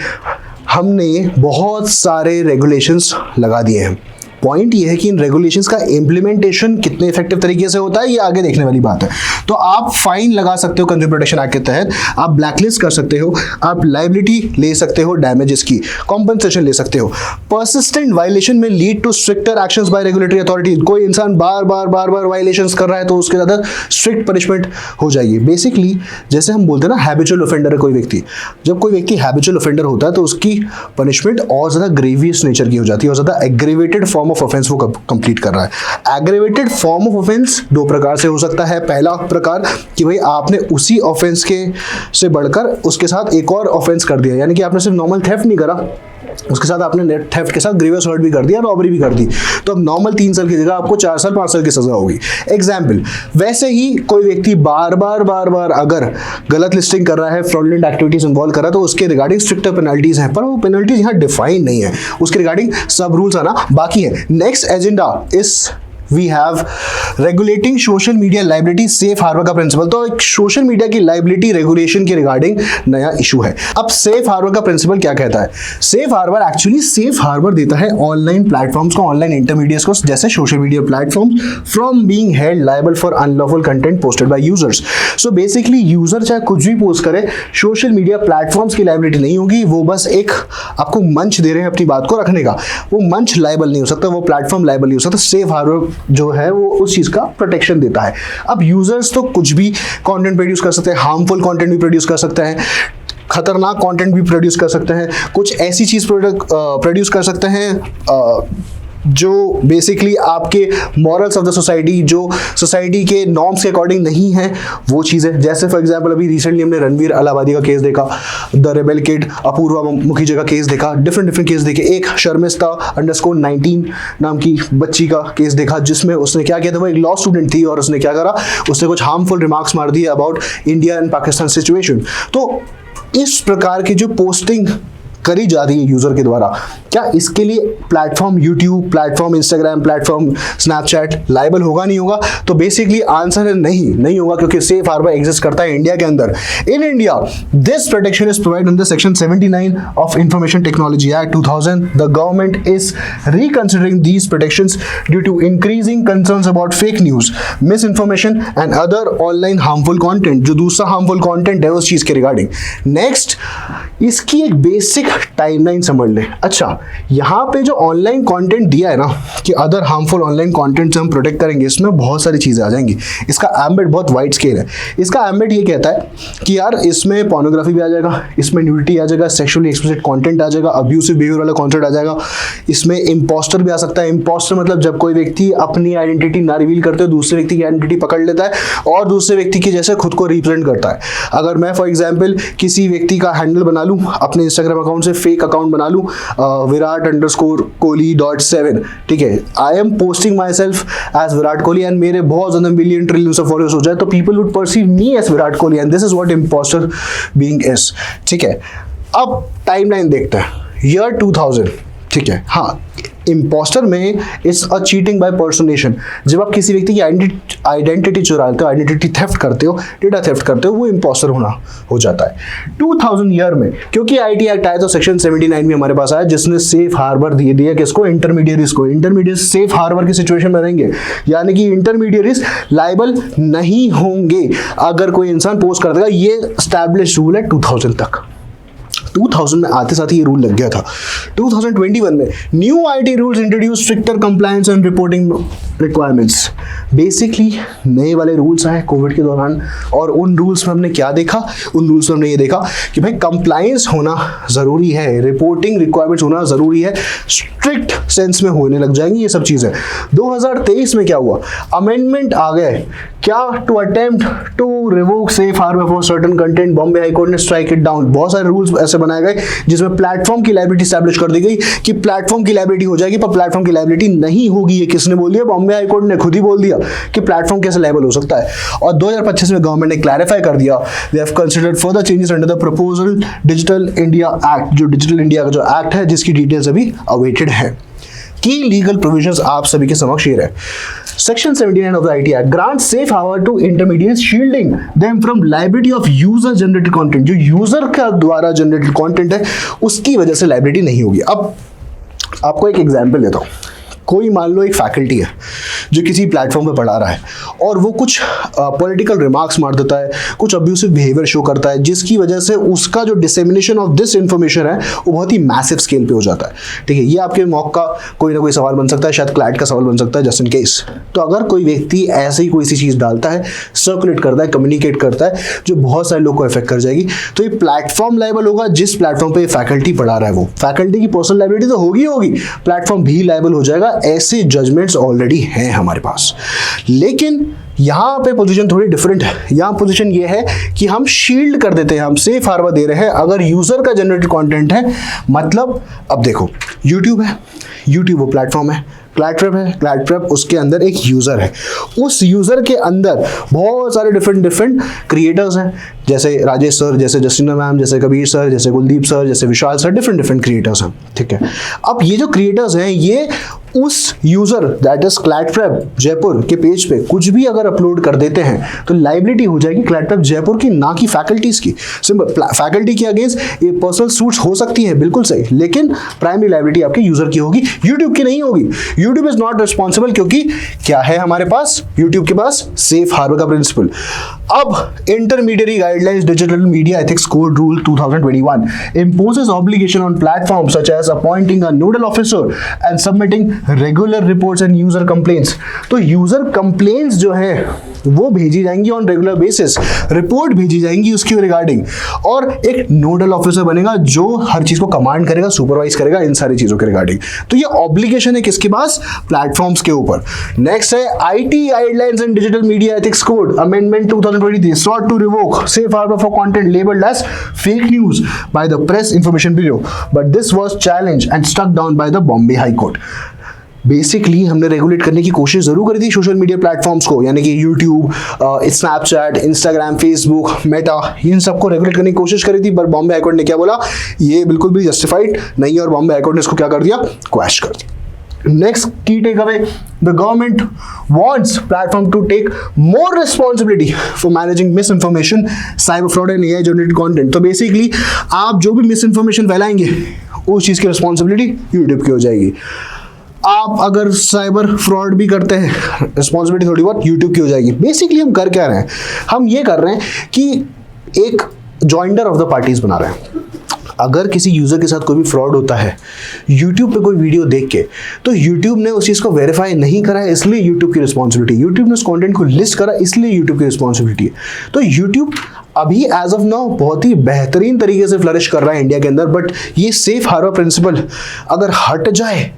हमने बहुत सारे रेगुलेशंस लगा दिए हैं। पॉइंट ये है कि इन रेगुलेशंस का इम्प्लीमेंटेशन कितने इफेक्टिव तरीके से होता है ये आगे देखने वाली बात है। तो आप फाइन लगा सकते हो कंज्यूमर प्रोटेक्शन एक्ट के तहत, आप ब्लैकलिस्ट कर सकते हो, आप लायबिलिटी ले सकते हो डैमेजेस की, कॉम्पनसेशन ले सकते हो। परसिस्टेंट वायलेशन में lead to stricter actions by regulatory authorities, कोई इंसान बार बार वायलेशंस कर रहा है तो उसके ज़्यादा स्ट्रिक्ट पनिशमेंट हो जाएगी। बेसिकली जैसे हम बोलते हैं ना हैबिचुअल ऑफेंडर है कोई व्यक्ति, जब कोई व्यक्ति हैबिचुअल ऑफेंडर होता है तो उसकी पनिशमेंट और ज़्यादा ग्रेवियस नेचर की हो जाती है और ज़्यादा एग्रीवेटेड फॉर्म ऑफ ऑफेंस वो कंप्लीट कर रहा है। एग्रीवेटेड फॉर्म ऑफ ऑफेंस 2 प्रकार से हो सकता है। पहला प्रकार कि भाई आपने उसी ऑफेंस के से बढ़कर उसके साथ एक और ऑफेंस कर दिया, यानी कि आपने सिर्फ नॉर्मल थेफ्ट नहीं करा, उसके साथ आपने नेट थेफ्ट के साथ ग्रीवियस हर्ट भी कर दिया, रॉबरी भी कर दी, तो अब नॉर्मल 3 साल की जगह आपको 4 साल 5 साल की सजा होगी। एग्जाम्पल, वैसे ही कोई व्यक्ति बार बार अगर गलत लिस्टिंग कर रहा है, फ्रॉडलेंट एक्टिविटीज इन्वॉल्व कर रहा है तो उसके रिगार्डिंग स्ट्रिक्टर पेनल्टीज हैं, पर वो पेनल्टीज यहाँ डिफाइन नहीं है, उसके रिगार्डिंग सब रूल्स आना बाकी है। Next agenda is we have regulating social media liability safe harbour का प्रिंसिपल। तो एक सोशल मीडिया की लाइबिलिटी रेगुलेशन के रिगार्डिंग नया इशू है। अब सेफ हार्बर का प्रिंसिपल क्या कहता है? Safe harbour actually safe harbour देता है ऑनलाइन प्लेटफॉर्म्स को, ऑनलाइन इंटरमीडिएट्स को, जैसे social media platforms from being held liable for unlawful content posted by users. So basically user चाहे कुछ भी पोस्ट करे, सोशल मीडिया प्लेटफॉर्म्स की लाइबिलिटी नहीं होगी, वो बस एक आपको मंच दे रहे हैं अपनी बात को रखने का, वो मंच लायबल नहीं हो सकता, वो प्लेटफॉर्म लायबल नहीं हो सकता। सेफ हार्बर जो है वो उस चीज का प्रोटेक्शन देता है। अब यूजर्स तो कुछ भी कंटेंट प्रोड्यूस कर सकते हैं, हार्मफुल कंटेंट भी प्रोड्यूस कर सकते हैं, खतरनाक कंटेंट भी प्रोड्यूस कर सकते हैं, कुछ ऐसी चीज प्रोड्यूस कर सकते हैं जो बेसिकली आपके मॉरल्स ऑफ द सोसाइटी, जो सोसाइटी के नॉर्म्स के अकॉर्डिंग नहीं है, वो चीज़ें। जैसे फॉर एग्जांपल अभी रिसेंटली हमने रणवीर अलाहाबादी का केस देखा, the rebel kid Apoorva Mukherjee का केस देखा, डिफरेंट केस देखे। एक शर्मिस्ता _19 नाम की बच्ची का केस देखा जिसमें उसने क्या किया था, वो एक लॉ स्टूडेंट थी और उसने क्या करा, उसने कुछ हार्मफुल रिमार्क्स मार दिए about India and Pakistan situation. तो इस प्रकार की जो पोस्टिंग करी जा रही है यूजर के द्वारा, क्या इसके लिए platform YouTube, platform Instagram, platform Snapchat liable होगा, नहीं होगा? तो बेसिकली आंसर है नहीं होगा, क्योंकि सेफ हार्बर एग्जिस्ट करता है इंडिया के अंदर। In India this protection is provided under section 79 of information technology act 2000। The government is reconsidering these protections due to increasing concerns about fake news, misinformation and other online harmful content, जो दूसरा harmful content है उस चीज के regarding. Next, इसकी एक basic timeline समझ लें। अच्छा, यहाँ पे जो ऑनलाइन कंटेंट दिया है ना कि अदर हार्मफुल ऑनलाइन कंटेंट से हम प्रोटेक्ट करेंगे, इसमें बहुत सारी चीज़ें आ जाएंगी। इसका एम्बेट बहुत वाइड स्केल है। इसका एम्बेट ये कहता है कि यार इसमें पोर्नोग्राफी भी आ जाएगा, इसमें न्यूडिटी आ जाएगा, सेक्सुअली एक्सप्लिसिट कंटेंट आ जाएगा, अब्यूसिव बिहेवियर वाला कंटेंट आ जाएगा, इसमें इम्पोस्टर भी आ सकता है। इम्पोस्टर मतलब जब कोई व्यक्ति अपनी आइडेंटिटी ना रिवील करते हो दूसरे व्यक्ति की आइडेंटिटी पकड़ लेता है और दूसरे व्यक्ति के जैसे खुद को रिप्रेजेंट करता है। अगर मैं फॉर एग्जाम्पल किसी व्यक्ति का हैंडल बना लूँ, अपने इंस्टाग्राम अकाउंट से फेक अकाउंट बना लूँ virat_kohli.7, ठीक है, I am posting myself as Virat Kohli and मेरे बहुत ज्यादा मिलियन ट्रिलियंस ऑफ फॉलोअर्स हो जाए तो people would perceive me as Virat Kohli and this is what impostor being is. ठीक है, अब टाइमलाइन देखते हैं, ईयर 2000। ठीक है, हाँ, इम्पोस्टर में इज अ चीटिंग बाय पर्सनेशन। जब आप किसी व्यक्ति की आइडेंटिटी चुराते हो, आइडेंटिटी थेफ्ट करते हो, डेटा थेफ्ट करते हो, वो इम्पोस्टर हो जाता है। 2000 ईयर में क्योंकि आईटी एक्ट आया तो सेक्शन 79 में हमारे पास आया, जिसने सेफ हार्बर दे दिया किसको, इंटरमीडियरीज को। इंटरमीडिएट सेफ हार्बर की सिचुएशन में रहेंगे, यानी कि इंटरमीडियरीज लायबल नहीं होंगे अगर कोई इंसान पोस्ट कर देगा। ये एस्टैब्लिश रूल है 2000 तक। 2000 में आते साथ ही ये रूल लग गया था। 2021 में new IT rules introduce stricter compliance and reporting requirements. Basically नए वाले रूल्स आए कोविड के दौरान, और उन रूल्स में हमने क्या देखा, उन रूल्स में हमने ये देखा कि भाई कंप्लायंस होना ज़रूरी है, रिपोर्टिंग रिक्वायरमेंट्स होना ज़रूरी है, स्ट्रिक्ट सेंस में होने लग जाएंगी ये सब चीज़ें। 2023 में क्या हुआ, अमेंडमेंट आ गए क्या, to attempt to revoke safe harbour for certain content, Bombay high court ने स्ट्राइक इट डाउन। बहुत सारे रूल्स ऐसे बनाए गए जिसमें प्लेटफॉर्म की लायबिलिटी एस्टैब्लिश कर दी गई कि प्लेटफॉर्म की लायबिलिटी हो जाएगी, पर प्लेटफॉर्म की लायबिलिटी नहीं होगी। ये किसने बोल दिया, बॉम्बे हाई कोर्ट ने खुद ही बोल दिया कि प्लेटफॉर्म कैसे लायबल हो सकता है। और 2025 में गवर्नमेंट ने क्लैरिफाई कर दिया, they have considered further changes under the proposal digital India act, जो डिजिटल इंडिया का जो एक्ट है जिसकी डिटेल्स अभी अवेटेड है। की लीगल प्रोविजंस आप सभी के समक्ष ये है। Section 79 of the IT Act grants safe harbor to intermediaries, shielding them from liability of user generated content। जो यूजर का द्वारा जनरेटेड कंटेंट है उसकी वजह से लाइबिलिटी नहीं होगी। अब आपको एक एग्जांपल देता हूँ। कोई मान लो एक फैकल्टी है जो किसी प्लेटफॉर्म पे पढ़ा रहा है और वो कुछ पॉलिटिकल रिमार्क्स मार देता है, कुछ अब्यूसिव बिहेवियर शो करता है, जिसकी वजह से उसका जो डिसेमिनेशन ऑफ दिस इंफॉर्मेशन है वो बहुत ही मैसिव स्केल पे हो जाता है। ठीक है, ये आपके मॉक का कोई ना कोई सवाल बन सकता है, शायद क्लाइंट का सवाल बन सकता है, जस्ट इन केस। तो अगर कोई व्यक्ति ऐसे ही कोई सी चीज़ डालता है, सर्कुलेट करता है, कम्युनिकेट करता है, जो बहुत सारे लोग को इफेक्ट कर जाएगी, तो ये प्लेटफॉर्म लायबल होगा। जिस प्लेटफॉर्म पे फैकल्टी पढ़ा रहा है वो फैकल्टी की पर्सनल लायबिलिटी तो होगी, प्लेटफॉर्म भी लायबल हो जाएगा। ऐसे जजमेंट्स ऑलरेडी हैं हमारे पास। लेकिन यहां पे पोजीशन थोड़ी डिफरेंट है। यहां पोजीशन ये है कि हम शील्ड कर देते हैं, हम सेफ हार्बर दे रहे हैं अगर यूजर का जनरेटेड कंटेंट है। मतलब अब देखो, यूट्यूब है, यूट्यूब वो प्लेटफॉर्म है, क्लाइटवेब है, क्लाइटवेब उसके अंदर एक यूजर है, उस यूजर के अंदर बहुत सारे डिफरेंट क्रिएटर्स हैं, जैसे राजेश सर, जैसे जस्टिना मैम, जैसे कबीर सर, जैसे कुलदीप सर, जैसे विशाल सर, डिफरेंट क्रिएटर्स हैं। ठीक है, अब ये जो क्रिएटर्स हैं ये उस यूजर दैट इज क्लाइटवेब जयपुर के पेज पे कुछ भी अगर अपलोड कर देते हैं तो लाइबिलिटी हो जाएगी क्लाइटवेब जयपुर की, ना कि फैकल्टीज की। सिंपल, फैकल्टी के अगेंस्ट ये पर्सनल सूट्स हो सकती है, बिल्कुल सही, लेकिन प्राइमरी लाइबिलिटी आपके यूजर की होगी, यूट्यूब की नहीं होगी। यूट्यूब इज नॉट रिस्पॉन्सिबल, क्योंकि क्या है हमारे पास, यूट्यूब के पास सेफ हार्बर का प्रिंसिपल। अब intermediary guidelines digital media ethics code rule 2021 imposes obligation on platforms such as appointing a nodal officer and submitting regular reports and user complaints। तो user complaints जो है वो भेजी जाएंगी ऑन रेगुलर बेसिस, रिपोर्ट भेजी जाएंगी उसकी रिगार्डिंग, और एक नोडल ऑफिसर बनेगा जो हर चीज को कमांड करेगा, सुपरवाइज करेगा इन सारी चीजों के रिगार्डिंग। तो ये ऑब्लिगेशन है किसके पास, प्लेटफॉर्म्स के ऊपर। नेक्स्ट है IT guidelines and digital media ethics code amendment 2023 sought to revoke safe harbor for content labeled as fake news by the Press Information Bureau, but this was challenged and struck down by the Bombay High Court। Basically हमने regulate करने की कोशिश जरूर करी थी social media platforms को, यानी कि YouTube, Snapchat, Instagram, Facebook, Meta, इन सबको रेगुलेट करने की कोशिश करी थी, पर बॉम्बे हाईकोर्ट ने क्या बोला, ये बिल्कुल भी जस्टिफाइड नहीं है, और बॉम्बे हाईकोर्ट ने इसको क्या कर दिया, क्वैश कर दिया। Next key takeaway, the government wants platform to take more responsibility for managing misinformation, cyber fraud and AI generated content। तो बेसिकली आप जो भी मिसइंफॉर्मेशन फैलाएंगे उस चीज़ की रिस्पॉन्सिबिलिटी यूट्यूब की हो जाएगी। आप अगर साइबर फ्रॉड भी करते हैं, रिस्पॉन्सिबिलिटी थोड़ी बहुत यूट्यूब की हो जाएगी। बेसिकली हम कर क्या रहे हैं, हम ये कर रहे हैं कि एक जॉइंडर ऑफ द पार्टीज बना रहे हैं। अगर किसी यूजर के साथ कोई भी फ्रॉड होता है यूट्यूब पे कोई वीडियो देख के, तो यूट्यूब ने उस चीज़ को वेरीफाई नहीं करा है, इसलिए यूट्यूब की रिस्पॉन्सिबिलिटी, यूट्यूब ने उस कंटेंट को लिस्ट करा इसलिए यूट्यूब की रिस्पॉन्सिबिलिटी है। तो यूट्यूब अभी एज ऑफ नाउ बहुत ही बेहतरीन तरीके से फ्लरिश कर रहा है इंडिया के अंदर, बट ये सेफ हार्बर प्रिंसिपल अगर हट जाए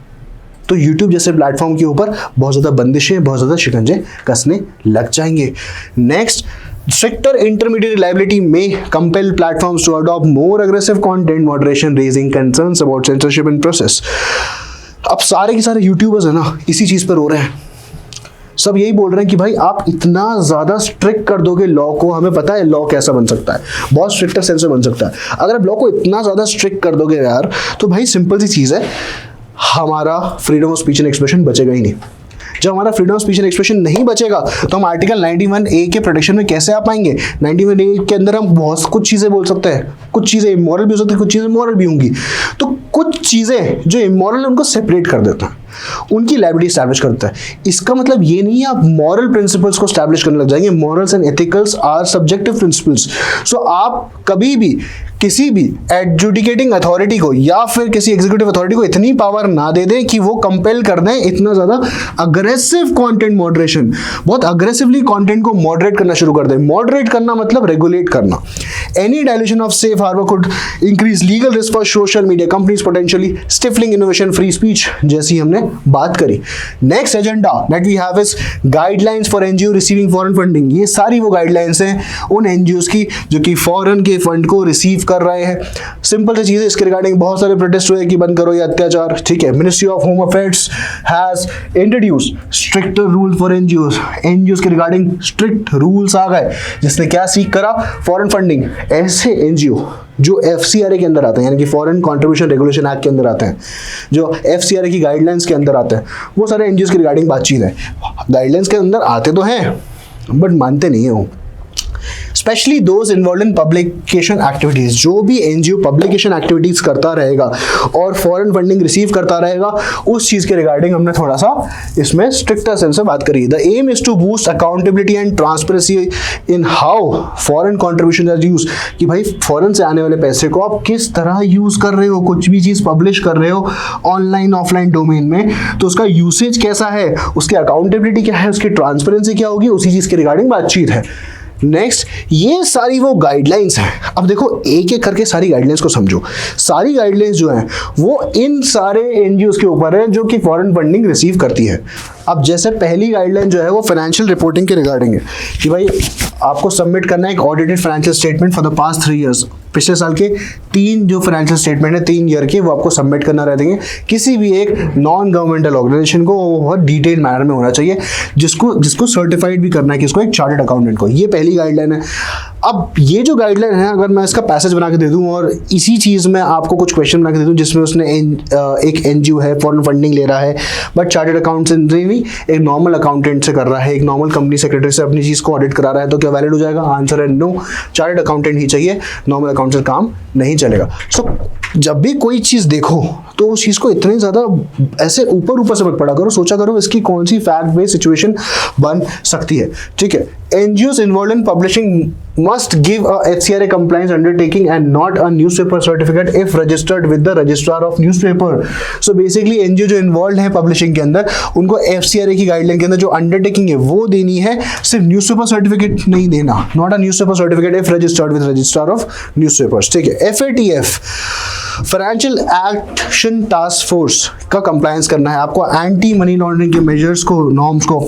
तो YouTube जैसे प्लेटफॉर्म के ऊपर बहुत ज़्यादा बंदिशें, बहुत ज़्यादा शिकंजे कसने लग जाएंगे। Next, stricter intermediary liability may compel platforms to adopt more aggressive content moderation, raising concerns about censorship in process। अब सारे के सारे यूट्यूबर्स है ना इसी चीज़ पर रो रहे हैं, सब यही बोल रहे हैं कि भाई आप इतना ज़्यादा स्ट्रिक्ट कर दोगे लॉ को, हमें पता है लॉ कैसा बन सकता है, बहुत स्ट्रिक्टर सेंस में बन सकता है। अगर आप लॉ को इतना ज़्यादा स्ट्रिक्ट कर दोगे यार, तो भाई सिंपल सी चीज़ है, हमारा freedom of speech and expression बचेगा ही नहीं। जब हमारा freedom of speech and expression नहीं बचेगा तो हम आर्टिकल 91A के प्रोटेक्शन में कैसे आ पाएंगे? 91A के अंदर हम बहुत कुछ चीज़ें बोल सकते हैं, कुछ चीज़ें इमोरल भी हो सकती है, कुछ चीज़ें मॉरल भी होंगी। तो कुछ चीज़ें जो इमोरल है उनको सेपरेट कर देता है, उनकी लाइबिलिटी स्टैब्लिश करता है। इसका मतलब ये नहीं है आप मॉरल प्रिंसिपल्स को स्टैब्लिश करने लग जाएंगे। Morals and ethicals are subjective principles. So आप कभी भी किसी भी एडजुडिकेटिंग अथॉरिटी को या फिर किसी एग्जीक्यूटिव अथॉरिटी को इतनी पावर ना दे दें कि वो कंपेल कर दें इतना ज़्यादा अग्रेसिव कंटेंट मॉडरेशन, बहुत अग्रेसिवली कंटेंट को मॉडरेट करना शुरू कर दें। मॉडरेट करना मतलब रेगुलेट करना। Any dilution of safe harbour could increase legal risk for social media companies, potentially stifling innovation, free speech, जैसी हमने बात करी। Next agenda that we have is guidelines for NGO receiving foreign funding. ये सारी वो guidelines हैं उन NGOs की जो कि फॉरेन के फंड को रिसीव कर रहे हैं। सिंपल सी चीज़ है, इसके रिगार्डिंग बहुत सारे प्रोटेस्ट हुए कि बंद करो ये अत्याचार, ठीक है। Ministry of home affairs has introduce stricter rule for NGOs. NGOs के रिगार्डिंग स्ट्रिक्ट रूल्स आ गए, जिसने क्या सीख करा? Foreign funding. ऐसे एनजीओ जो FCRA के अंदर आते हैं, यानी कि फॉरेन कंट्रीब्यूशन रेगुलेशन एक्ट के अंदर आते हैं, जो FCRA की गाइडलाइंस के अंदर आते हैं, वो सारे एनजीओज के रिगार्डिंग बातचीत है। गाइडलाइंस के अंदर आते तो हैं बट मानते नहीं है वो। Specially those involve in publication activities. जो भी एनजीओ पब्लिकेशन एक्टिविटीज करता रहेगा और फॉरेन फंडिंग रिसीव करता रहेगा, उस चीज के रिगार्डिंग हमने थोड़ा सा इसमें स्ट्रिक्टर सेंस से बात करी। The aim is to boost accountability and transparency in how foreign contribution are use. कि भाई फॉरेन से आने वाले पैसे को आप किस तरह यूज कर रहे हो, कुछ भी चीज पब्लिश कर रहे हो ऑनलाइन ऑफलाइन डोमेन में, तो उसका यूसेज कैसा है, उसकी अकाउंटेबिलिटी क्या है, उसकी ट्रांसपेरेंसी क्या होगी, उसी चीज के रिगार्डिंग बातचीत है। नेक्स्ट, ये सारी वो गाइडलाइंस हैं। अब देखो एक एक करके सारी गाइडलाइंस को समझो। सारी गाइडलाइंस जो हैं वो इन सारे एनजीओज के ऊपर है जो कि फॉरेन फंडिंग रिसीव करती है। अब जैसे पहली गाइडलाइन जो है वो फाइनेंशियल रिपोर्टिंग के रिगार्डिंग है कि भाई आपको सबमिट करना है एक audited financial statement for the past 3 years. पिछले साल के 3 जो फाइनेंशियल स्टेटमेंट है 3 ईयर के, वो आपको सबमिट करना रहेंगे किसी भी एक नॉन गवर्नमेंटल ऑर्गेनाइजेशन को। वो बहुत डिटेल मैनर में होना चाहिए, जिसको सर्टिफाइड भी करना है किसको, एक चार्टर्ड अकाउंटेंट को। ये पहली गाइडलाइन है। अब ये जो गाइडलाइन है, अगर मैं इसका पैसेज बना के दे दूं और इसी चीज़ में आपको कुछ क्वेश्चन बना के दे दूं जिसमें उसने एक एनजीओ है फॉरेन फंडिंग ले रहा है बट चार्टर्ड अकाउंटेंट से नहीं, एक नॉर्मल अकाउंटेंट से कर रहा है, एक नॉर्मल कंपनी सेक्रेटरी से अपनी चीज़ को ऑडिट करा रहा है, तो क्या वैलिड हो जाएगा? आंसर है नो, चार्टर्ड अकाउंटेंट ही चाहिए, नॉर्मल अकाउंट से काम नहीं चलेगा। सो जब भी कोई चीज़ देखो तो उस चीज़ को इतने ज़्यादा ऐसे ऊपर से मत पढ़ा करो, सोचा करो इसकी कौन सी फैक्ट बेस्ड सिचुएशन बन सकती है, ठीक है। NGOs involved in publishing must give a FCRA compliance undertaking and not a newspaper certificate if registered with the registrar of newspaper. So basically NGO जो involved है publishing के अंदर, उनको FCRA की गाइडलाइन के अंदर जो undertaking है वो देनी है, सिर्फ newspaper certificate नहीं देना, not a newspaper certificate if registered with registrar of newspapers, ठीक है। FATF financial action task force का कंप्लायंस करना है आपको, एंटी मनी लॉन्ड्रिंग के मेजर्स को, नॉर्म्स को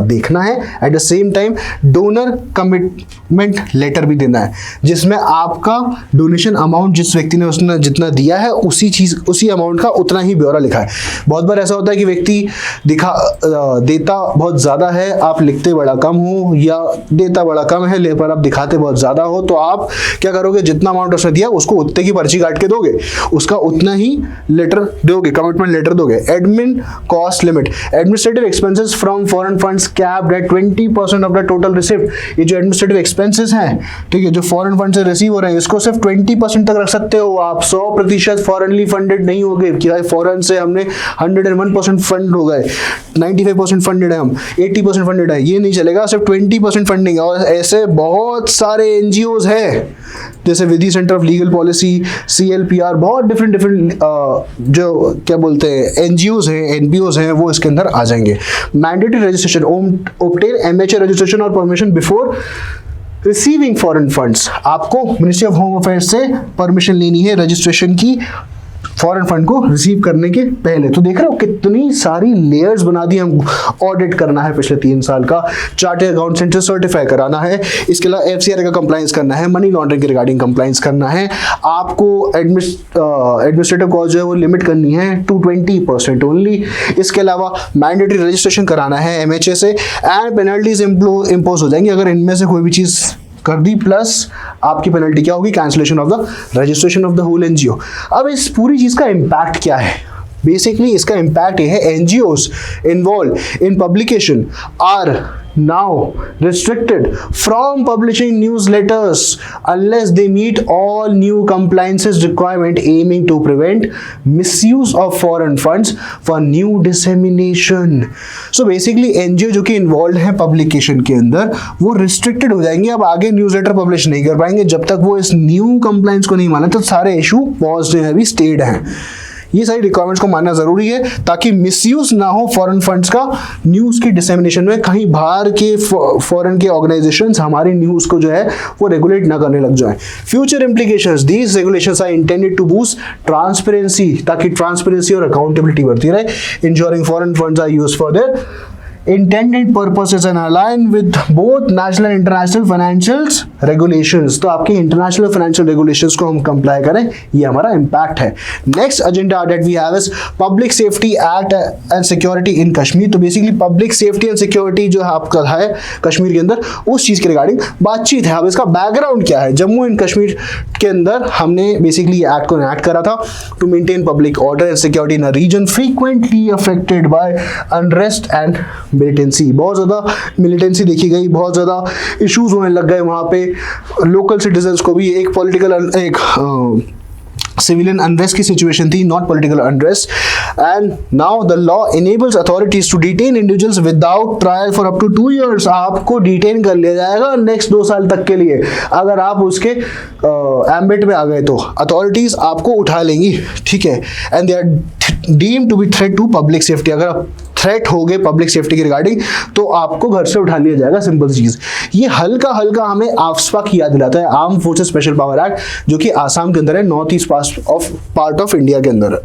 देखना है। At the same time donor commitment letter भी देना है, जिसमें आपका डोनेशन अमाउंट जिस व्यक्ति ने उसने जितना दिया है उसी अमाउंट का उतना ही ब्यौरा लिखा है। बहुत बार ऐसा होता है कि व्यक्ति देता बहुत ज़्यादा है, आप लिखते बड़ा कम हो, या देता बड़ा कम है पर आप दिखाते बहुत ज़्यादा हो, तो आप क्या करोगे, जितना अमाउंट उसने दिया उसको उतने की पर्ची काट के दोगे, उसका उतना ही लेटर दोगे, कमिटमेंट लेटर दोगे। Admin cost limit, administrative expenses from foreign funds capped at 20% of the total receipt. ये जो एडमिनिस्ट्रेटिव एक्सपेंसेस हैं, ठीक है, जो फॉरेन फंड से रिसीव हो रहे हैं, इसको सिर्फ 20% तक रख सकते हो आप। 100% फॉरेनली फंडेड नहीं हो गए कि फॉरेन से हमने 101% फंड हो गए, 95% फंडेड है हम, 80% फंडेड है, ये नहीं चलेगा, सिर्फ 20% फंडिंग। और ऐसे बहुत सारे एनजीओज हैं जैसे Vidhi centre of legal policy, CLPR, बहुत डिफरेंट जो क्या बोलते हैं एनजीओज हैं, एनपीओज हैं, वो इसके अंदर आ जाएंगे। Mandatory registration, obtain MHA registration और permission before receiving foreign funds. आपको मिनिस्ट्री ऑफ होम अफेयर्स से परमिशन लेनी है रजिस्ट्रेशन की फॉरेन फंड को रिसीव करने के पहले। तो देख रहे हो कितनी सारी लेयर्स बना दी। हम ऑडिट करना है पिछले 3 साल का, चार्टर्ड अकाउंटेंट से सर्टिफाई कराना है, इसके अलावा FCRA का कंप्लायंस करना है, मनी लॉन्ड्रिंग के रिगार्डिंग कंप्लायंस करना है, आपको एडमिनिस्ट्रेटिव कॉस्ट जो है वो लिमिट करनी है टू 20% ओनली। इसके अलावा मैंडेटरी रजिस्ट्रेशन कराना है MHA से, एंड पेनल्टीज इम्पोज हो जाएंगी अगर इनमें से कोई भी चीज़ कर दी, प्लस आपकी पेनल्टी क्या होगी, cancellation of the registration of the whole NGO. अब इस पूरी चीज़ का इम्पैक्ट क्या है? बेसिकली इसका इम्पैक्ट ये है, NGOs involve in publication are now restricted from publishing newsletters unless they meet all new compliances requirement aiming to prevent misuse of foreign funds for new dissemination. So basically NGO जो कि involved है publication के अंदर वो restricted हो जाएंगे, अब आगे न्यूज़लेटर पब्लिश नहीं कर पाएंगे जब तक वो इस न्यू कंप्लाइंस को नहीं माना। तो सारे इशू पॉज्ड हैं, अभी स्टेड हैं। ये सारी रिक्वायरमेंट्स को मानना जरूरी है ताकि मिसयूज ना हो फॉरेन फंड्स का न्यूज़ की डिसेमिनेशन में, कहीं बाहर के फॉरेन के ऑर्गेनाइजेशंस हमारी न्यूज़ को जो है वो रेगुलेट ना करने लग जाएं। Future implications, these regulations are intended to boost transparency, ताकि ट्रांसपेरेंसी और अकाउंटेबिलिटी बढ़ती रहे, ensuring foreign funds are used for their intended purposes and aligned with both national and international financial regulations। तो आपके international financial regulations को हम comply करें, ये हमारा impact है। Next agenda that we have is Public Safety Act and Security in Kashmir। तो basically public safety and security जो है आपका है कश्मीर के अंदर, उस चीज़ के रिगार्डिंग बातचीत है। अब इसका बैकग्राउंड क्या है? जम्मू एंड कश्मीर के अंदर हमने बेसिकली एक्ट को इनैक्ट करा था to maintain public order and security in a region frequently affected by unrest and militancy. बहुत ज़्यादा मिलिटेंसी देखी गई, बहुत ज़्यादा इश्यूज होने लग गए वहाँ पे। लोकल सिटीजन्स को भी एक पॉलिटिकल सिविलियन अनरेस्ट की सिचुएशन थी, not political unrest. And now the law enables authorities to detain individuals without trial for up to 2 years। आपको डिटेन कर लिया जाएगा नेक्स्ट 2 साल तक के लिए, अगर आप उसके एम्बिट में आ गए तो अथॉरिटीज आपको उठा लेंगी, ठीक है। And they are deemed to be threat to public safety. अगर आप थ्रेट हो गए पब्लिक सेफ्टी के रिगार्डिंग तो आपको घर से उठा लिया जाएगा, सिंपल चीज। ये हल्का हल्का हमें आफ्स्पा की याद दिलाता है, arm forces special power act, जो कि आसाम के अंदर है, north east part of India के अंदर।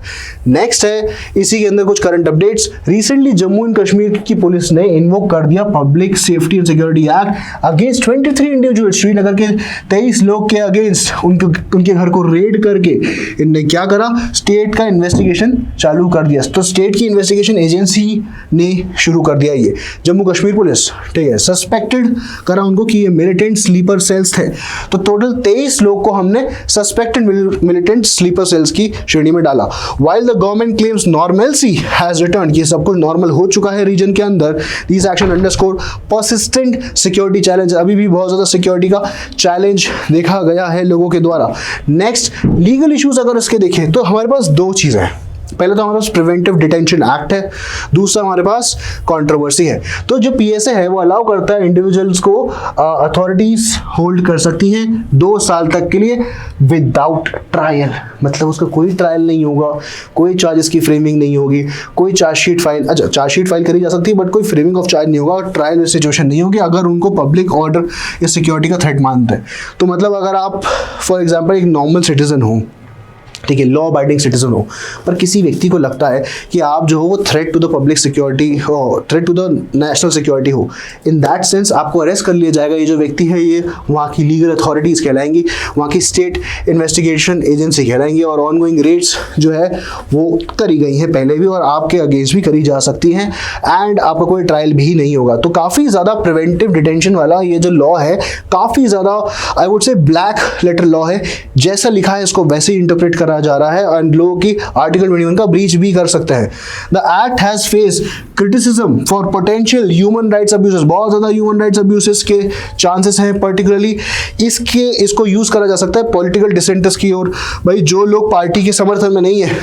नेक्स्ट है इसी के अंदर कुछ current updates. Recently Jammu and Kashmir की पुलिस ने इन्वोक कर दिया public safety and security act against 23 individual. Srinagar के 23 लोग के अगेंस्ट उनके घर को रेड करके इनने क्या करा, स्टेट का इन्वेस्टिगेशन चालू कर दिया। तो स्टेट की इन्वेस्टिगेशन एजेंसी ने शुरू कर दिया ये जम्मू कश्मीर पुलिस, ठीक है। सस्पेक्टेड करा उनको कि ये मिलिटेंट स्लीपर सेल्स थे। तो टोटल 23 लोग को हमने सस्पेक्टेड मिलिटेंट स्लीपर सेल्स की श्रेणी में डाला। While the government claims normalcy has return, ये सब कुछ नॉर्मल हो चुका है रीजन के अंदर। This action underscore persistent security challenge, अभी भी बहुत ज्यादा सिक्योरिटी का चैलेंज देखा गया है लोगों के द्वारा। नेक्स्ट लीगल इश्यूज अगर इसके देखें तो हमारे पास 2 चीजें हैं। पहले तो हमारे पास प्रिवेंटिव डिटेंशन एक्ट है, दूसरा हमारे पास कंट्रोवर्सी है। तो जो पीएसए है वो अलाउ करता है इंडिविजुअल्स को अथॉरिटीज होल्ड कर सकती हैं 2 साल तक के लिए विदाउट ट्रायल। मतलब उसका कोई ट्रायल नहीं होगा, कोई चार्जेस की फ्रेमिंग नहीं होगी, कोई चार्जशीट फाइल, अच्छा चार्जशीट फाइल करी जा सकती है बट कोई फ्रेमिंग ऑफ चार्ज नहीं होगा और ट्रायल सिचुएशन नहीं होगी अगर उनको पब्लिक ऑर्डर या सिक्योरिटी का थ्रेट मानते हैं। तो मतलब अगर आप फॉर एग्जाम्पल एक नॉर्मल सिटीजन हो, ठीक है, लॉ अबाइडिंग सिटीजन हो, पर किसी व्यक्ति को लगता है कि आप जो हो वो threat to the public security हो, threat to the national security हो, इन दैट सेंस आपको अरेस्ट कर लिया जाएगा। ये जो व्यक्ति है ये वहाँ की लीगल अथॉरिटीज़ कहलाएंगी, वहाँ की स्टेट इन्वेस्टिगेशन एजेंसी कहलाएंगी और ऑनगोइंग रेड्स जो है वो करी गई हैं पहले भी और आपके अगेंस्ट भी करी जा सकती हैं एंड आपका कोई ट्रायल भी नहीं होगा। तो काफ़ी ज़्यादा प्रिवेंटिव डिटेंशन वाला ये जो लॉ है काफ़ी ज़्यादा I would say black letter law है, जैसा लिखा है इसको वैसे ही इंटरप्रेट करा जा रहा है एंड लोगों की आर्टिकल 21 का ब्रीच भी कर सकते हैं। The act has face criticism for potential human rights abuses, बहुत ज्यादा ह्यूमन राइट्स अब्यूजेस के चांसेस हैं, पर्टिकुलरली इसको यूज करा जा सकता है पॉलिटिकल डिसेंटर्स की ओर। भाई जो लोग पार्टी के समर्थन में नहीं है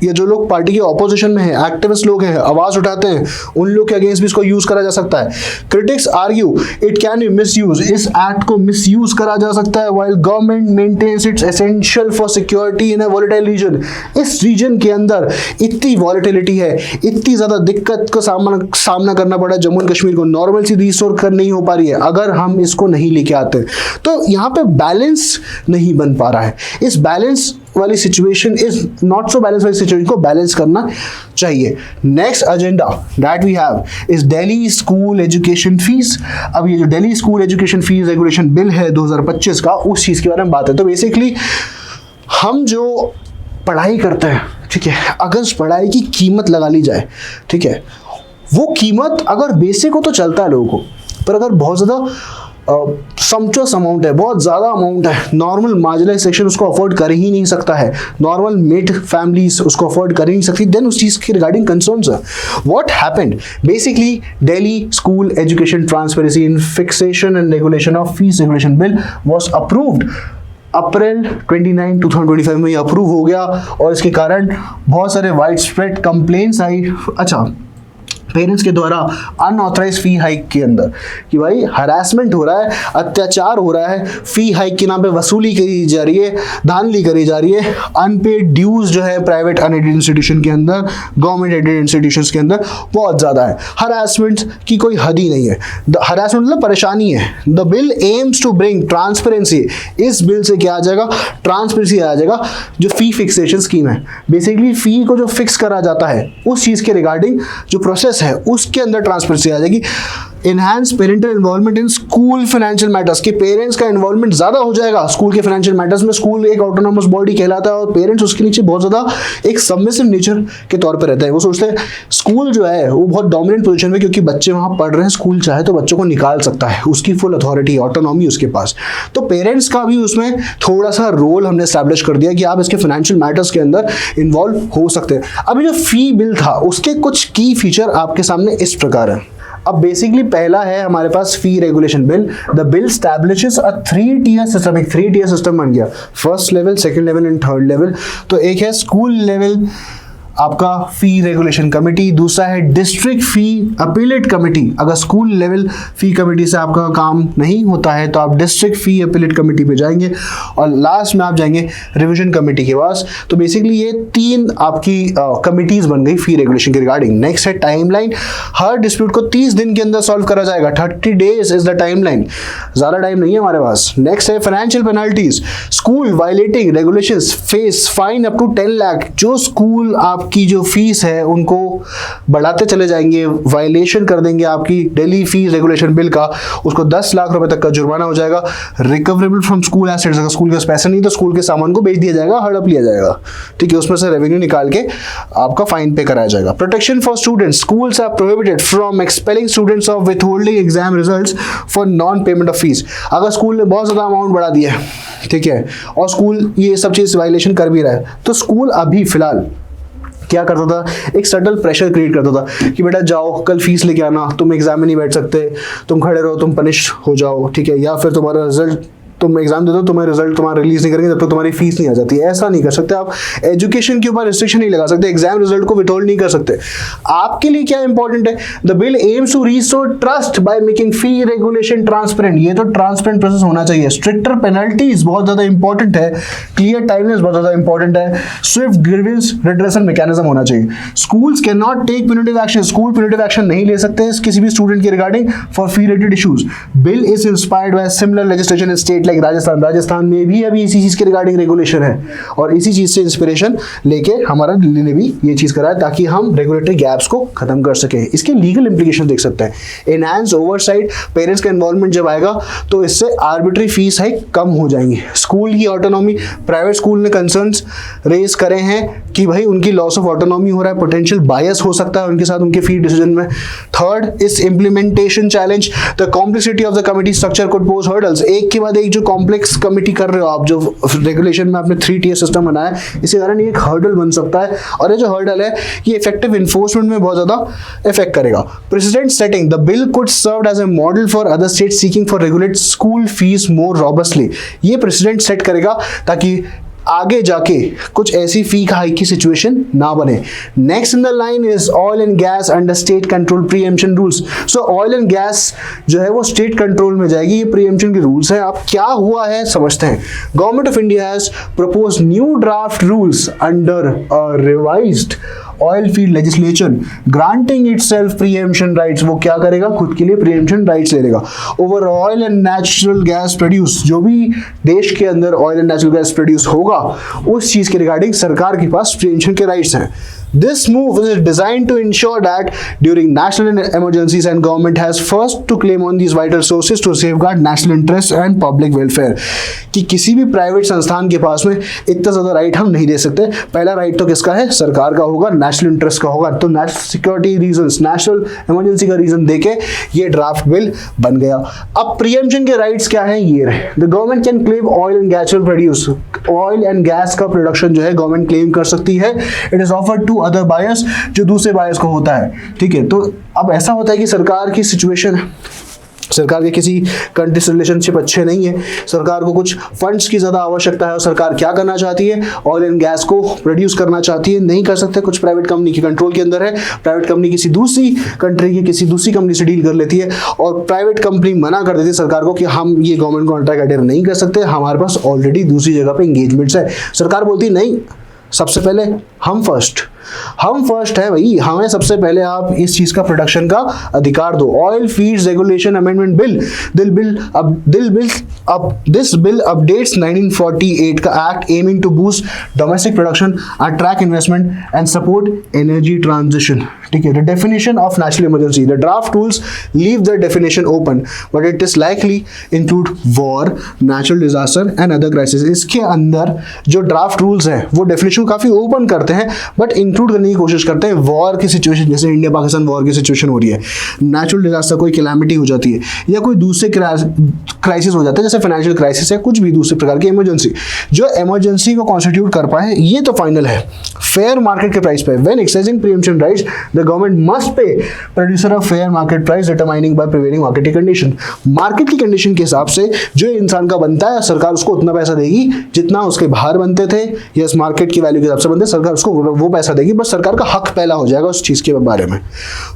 या जो लोग पार्टी के ऑपोजिशन में है, एक्टिविस्ट लोग हैं, आवाज उठाते हैं, उन लोग के अगेंस्ट भी इसको यूज करा जा सकता है। Critics argue it can be misuse, इस एक्ट को मिसयूज करा जा सकता है while government maintains it's essential for security in a volatile region. इस रीजन के अंदर इतनी वॉलेटिलिटी है, इतनी ज्यादा दिक्कत का सामना करना पड़ा है जम्मू एंड कश्मीर को, नॉर्मल सी रिस्टोर कर नहीं हो पा रही है अगर हम इसको नहीं लेके आते। तो यहाँ पे बैलेंस नहीं बन पा रहा है। इस बैलेंस वाली situation is not so balance वाली सिचुएशन को बैलेंस करना चाहिए। Next agenda that we have is Delhi school education fees. अब ये जो Delhi school education fees regulation bill है 2025 का, उस चीज के बारे में बात है। तो बेसिकली हम जो पढ़ाई करते हैं, ठीक है, अगर उस पढ़ाई की कीमत लगा ली जाए, ठीक है, वो कीमत अगर बेसिक हो तो चलता है लोगों को, पर अगर बहुत ज़्यादा समचोस अमाउंट है, बहुत ज़्यादा अमाउंट है, नॉर्मल मार्जिनलाइज सेक्शन उसको अफोर्ड कर ही नहीं सकता है, नॉर्मल मिड फैमिलीज उसको अफोर्ड कर ही नहीं सकती, देन उस चीज़ के रिगार्डिंग कंसर्न्स है। What happened basically, Delhi school education transparency in fixation and regulation of fees regulation bill was approved April 29, 2025 में ये अप्रूव हो गया, और इसके कारण बहुत सारे वाइड स्प्रेड कंप्लेंट्स आई। अच्छा, पेरेंट्स के द्वारा अनऑथराइज फी हाइक के अंदर कि भाई हरासमेंट हो रहा है, अत्याचार हो रहा है, फी हाइक के नाम पे वसूली करी जा रही है, धांधली करी जा रही है, अनपेड ड्यूज जो है प्राइवेट अनएडेड इंस्टीट्यूशन के अंदर, गवर्नमेंट एडेड इंस्टीट्यूशंस के अंदर बहुत ज़्यादा है। हरासमेंट की कोई हद ही नहीं है, हरासमेंट मतलब परेशानी है। The bill aims to bring transparency, इस बिल से क्या आ जाएगा, ट्रांसपेरेंसी आ जाएगा। जो फी फिक्सेशन स्कीम है, बेसिकली फी को जो फिक्स करा जाता है उस चीज़ के रिगार्डिंग जो प्रोसेस है उसके अंदर ट्रांसपेरेंसी आ जाएगी। Enhance parental involvement in school financial matters, कि पेरेंट्स का इन्वॉल्वमेंट ज्यादा हो जाएगा स्कूल के फाइनेंशियल मैटर्स में। स्कूल एक ऑटोनॉमस बॉडी कहलाता है और पेरेंट्स उसके नीचे बहुत ज्यादा एक सबमिसिव नेचर के तौर पे रहता है। वो सोचते हैं स्कूल जो है वो बहुत डोमिनेंट पोजीशन में, क्योंकि बच्चे वहां पढ़ रहे हैं, स्कूल चाहे तो बच्चों को निकाल सकता है, उसकी फुल अथॉरिटी ऑटोनॉमी उसके पास। तो पेरेंट्स का भी उसमें थोड़ा सा रोल हमने एस्टैब्लिश कर दिया कि आप इसके फाइनेंशियल मैटर्स के अंदर इन्वॉल्व हो सकते हैं। अभी जो फी बिल था उसके कुछ की फीचर आपके सामने इस प्रकार है। अब बेसिकली पहला है हमारे पास fee regulation bill. The bill establishes a 3-tier system, एक 3-tier सिस्टम बन गया, first level, second level and third level. तो एक है स्कूल लेवल आपका फी रेगुलेशन कमेटी, दूसरा है डिस्ट्रिक्ट फी अपीलेट कमेटी। अगर स्कूल लेवल फी कमेटी से आपका काम नहीं होता है तो आप डिस्ट्रिक्ट फी अपीलेट कमेटी पे जाएंगे, और लास्ट में आप जाएंगे रिवीजन कमेटी के पास। तो बेसिकली ये 3 आपकी कमिटीज बन गई फी रेगुलेशन के रिगार्डिंग। नेक्स्ट है टाइमलाइन, हर डिस्प्यूट को 30 दिन के अंदर सॉल्व करा जाएगा, 30 days इज द टाइमलाइन, ज़्यादा टाइम नहीं है हमारे पास। नेक्स्ट है financial penalties, school violating regulations face fine up to 10 lakh. जो स्कूल की जो फीस है उनको बढ़ाते चले जाएंगे, वायलेशन कर देंगे आपकी दिल्ली फीस रेगुलेशन बिल का, उसको 10 लाख रुपए तक का जुर्माना हो जाएगा। रिकवरेबल फ्रॉम स्कूल एसेट्स, अगर स्कूल के पास पैसा नहीं तो स्कूल के सामान को बेच दिया जाएगा, हड़प लिया जाएगा, ठीक है, उसमें से रेवेन्यू निकाल के आपका फाइन पे कराया जाएगा। Protection for students, schools are prohibited from expelling students of withholding exam results for non payment of fees. अगर स्कूल ने बहुत ज्यादा अमाउंट बढ़ा दिया है, ठीक है, और स्कूल ये सब चीज वायलेशन कर भी रहा है, तो स्कूल अभी फिलहाल क्या करता था, एक सटल प्रेशर क्रिएट करता था कि बेटा जाओ कल फीस लेके आना, तुम एग्जाम में नहीं बैठ सकते, तुम खड़े रहो, तुम पनिश हो जाओ, ठीक है, या फिर तुम्हारा रिजल्ट, तुम एग्जाम दे दो, तुम्हारे रिजल्ट तुम्हारा रिलीज नहीं करेंगे जब तक तुम्हारी फीस नहीं आ जाती है। ऐसा नहीं कर सकते आप, एजुकेशन के ऊपर रिस्ट्रिक्शन नहीं लगा सकते, एग्जाम रिजल्ट को विथहोल्ड नहीं कर सकते। आपके लिए क्या इंपॉर्टेंट है, the bill aims to restore trust by making fee regulation transparent. ये तो ट्रांसपेरेंट प्रोसेस होना चाहिए। स्ट्रिक्टर पेनल्टीज बहुत ज्यादा इंपॉर्टेंट है, क्लियर टाइमलाइंस बहुत ज्यादा इंपॉर्टेंट है, स्विफ्ट ग्रीवेंस रिड्रेसल मैकेनिज्म होना चाहिए। Schools can not take punitive action, school punitive action नहीं ले सकते किसी भी स्टूडेंट के regarding for fee related issues. Bill is inspired by similar legislation in state like Rajasthan में भी अभी इसी चीज के रिगार्डिंग रेगुलेशन है, और इसी चीज से इंस्पिरेशन लेके हमारा दिल्ली ने भी ये चीज करा है ताकि हम रेगुलेटरी गैप्स को खत्म कर सके। इसके लीगल इंप्लीकेशन देख सकते हैं। एनहांस ओवरसाइट, पेरेंट्स का इन्वॉल्वमेंट जब आएगा तो इससे आर्बिट्री फीस हाइक कम हो जाएंगी। स्कूल की ऑटोनॉमी, प्राइवेट स्कूल ने कंसर्न्स रेज करे हैं कि भाई उनकी लॉस ऑफ ऑटोनॉमी हो रहा है, पोटेंशियल बायस हो सकता है उनके साथ उनके फी डिसीजन में। Third is implementation challenge, the complexity of the committee structure could pose hurdles. एक के बाद एक जो कॉम्प्लेक्स कमिटी कर रहे हो आप, जो रेगुलेशन में आपने 3-tier सिस्टम बनाया, इसके कारण एक हर्डल बन सकता है, और ये जो हर्डल है ये इफेक्टिव इन्फोर्समेंट में बहुत ज्यादा इफेक्ट करेगा। Precedent setting, the bill could serve as a model for other states seeking for regulate school fees more robustly. ये प्रेसिडेंट सेट करेगा ताकि आगे जाके कुछ ऐसी फी हाइक की सिचुएशन ना बने। Next in the line is oil and gas under state control preemption rules. So oil and gas जो है वो स्टेट कंट्रोल में जाएगी, ये प्रीएम्पशन के रूल्स हैं। अब क्या हुआ है समझते हैं। Government of India has propose new draft rules under a revised oil field legislation granting itself preemption rights. वो क्या करेगा, खुद के लिए प्रीएम्पशन राइट्स ले लेगा over oil and natural gas produce. जो भी देश के अंदर oil and natural gas produce होगा उस चीज के रिगार्डिंग सरकार के पास प्रीएम्पशन के राइट्स हैं। This move is designed to ensure that during national emergencies and government has first to claim on these vital sources to safeguard national interest and public welfare, कि किसी भी प्राइवेट संस्थान के पास में इतना ज़्यादा राइट हम नहीं दे सकते। पहला राइट तो किसका है? सरकार का होगा, नेशनल इंटरेस्ट का होगा। तो national security reasons, national emergency का रीजन देके ये ड्राफ्ट बिल बन गया। अब प्रीएम्पशन के राइट्स क्या हैं? ये रहे। The government can claim oil and gas will produce, oil and gas का प्रोडक्शन जो है गवर्नमेंट क्लेम कर सकती है। It is offered to other buyers, जो दूसरे बायर्स को होता है। ठीक है, तो अब ऐसा होता है कि सरकार की सिचुएशन, सरकार के किसी कंट्री से रिलेशनशिप अच्छे नहीं है, सरकार को कुछ फंड्स की ज़्यादा आवश्यकता है और सरकार क्या करना चाहती है? ऑयल एंड गैस को प्रोड्यूस करना चाहती है। नहीं कर सकते, कुछ प्राइवेट कंपनी के कंट्रोल के अंदर है। प्राइवेट कंपनी किसी दूसरी कंट्री की किसी दूसरी कंपनी से डील कर लेती है और प्राइवेट कंपनी मना कर देती है सरकार को कि हम ये गवर्नमेंट कॉन्ट्रैक्ट अडेयर नहीं कर सकते, हमारे पास ऑलरेडी दूसरी जगह पर इंगेजमेंट्स है। सरकार बोलती है नहीं, सबसे पहले हम फर्स्ट है भाई, हमें सबसे पहले आप इस चीज का प्रोडक्शन का अधिकार दो। Oil fields regulation amendment bill, this bill updates 1948 का act aiming to boost domestic production, attract investment and support energy transition. ठीक है, the definition of national emergency, the draft rules leave the definition open but it is likely include war, natural disaster and other crisis. इसके अंदर जो draft rules हैं वो definition काफी open करते हैं बट इंक्लूड करने की कोशिश करते हैं वॉर की सिचुएशन, जैसे इंडिया पाकिस्तान वॉर की सिचुएशन हो रही है, नेचुरल डिजास्टर कोई कैलामिटी हो जाती है या कोई दूसरे क्राइसिस हो जाता है, जैसे फाइनेंशियल क्राइसिस है, कुछ भी दूसरे प्रकार की इमरजेंसी, जो इमरजेंसी को कॉन्स्टिट्यूट कर पाए, ये तो फाइनल है। फेयर मार्केट के प्राइस पे, when exercising preemption rights the government must pay producer of fair market price determining by prevailing market condition. Market की कंडीशन के हिसाब से जो इंसान का बनता है, सरकार उसको उतना पैसा देगी जितना उसके बाहर बनते थे या इस मार्केट की वैल्यू के हिसाब से बनते, सरकार उसको वो पैसा देगी, बस सरकार का हक पहला हो जाएगा उस चीज के बारे में।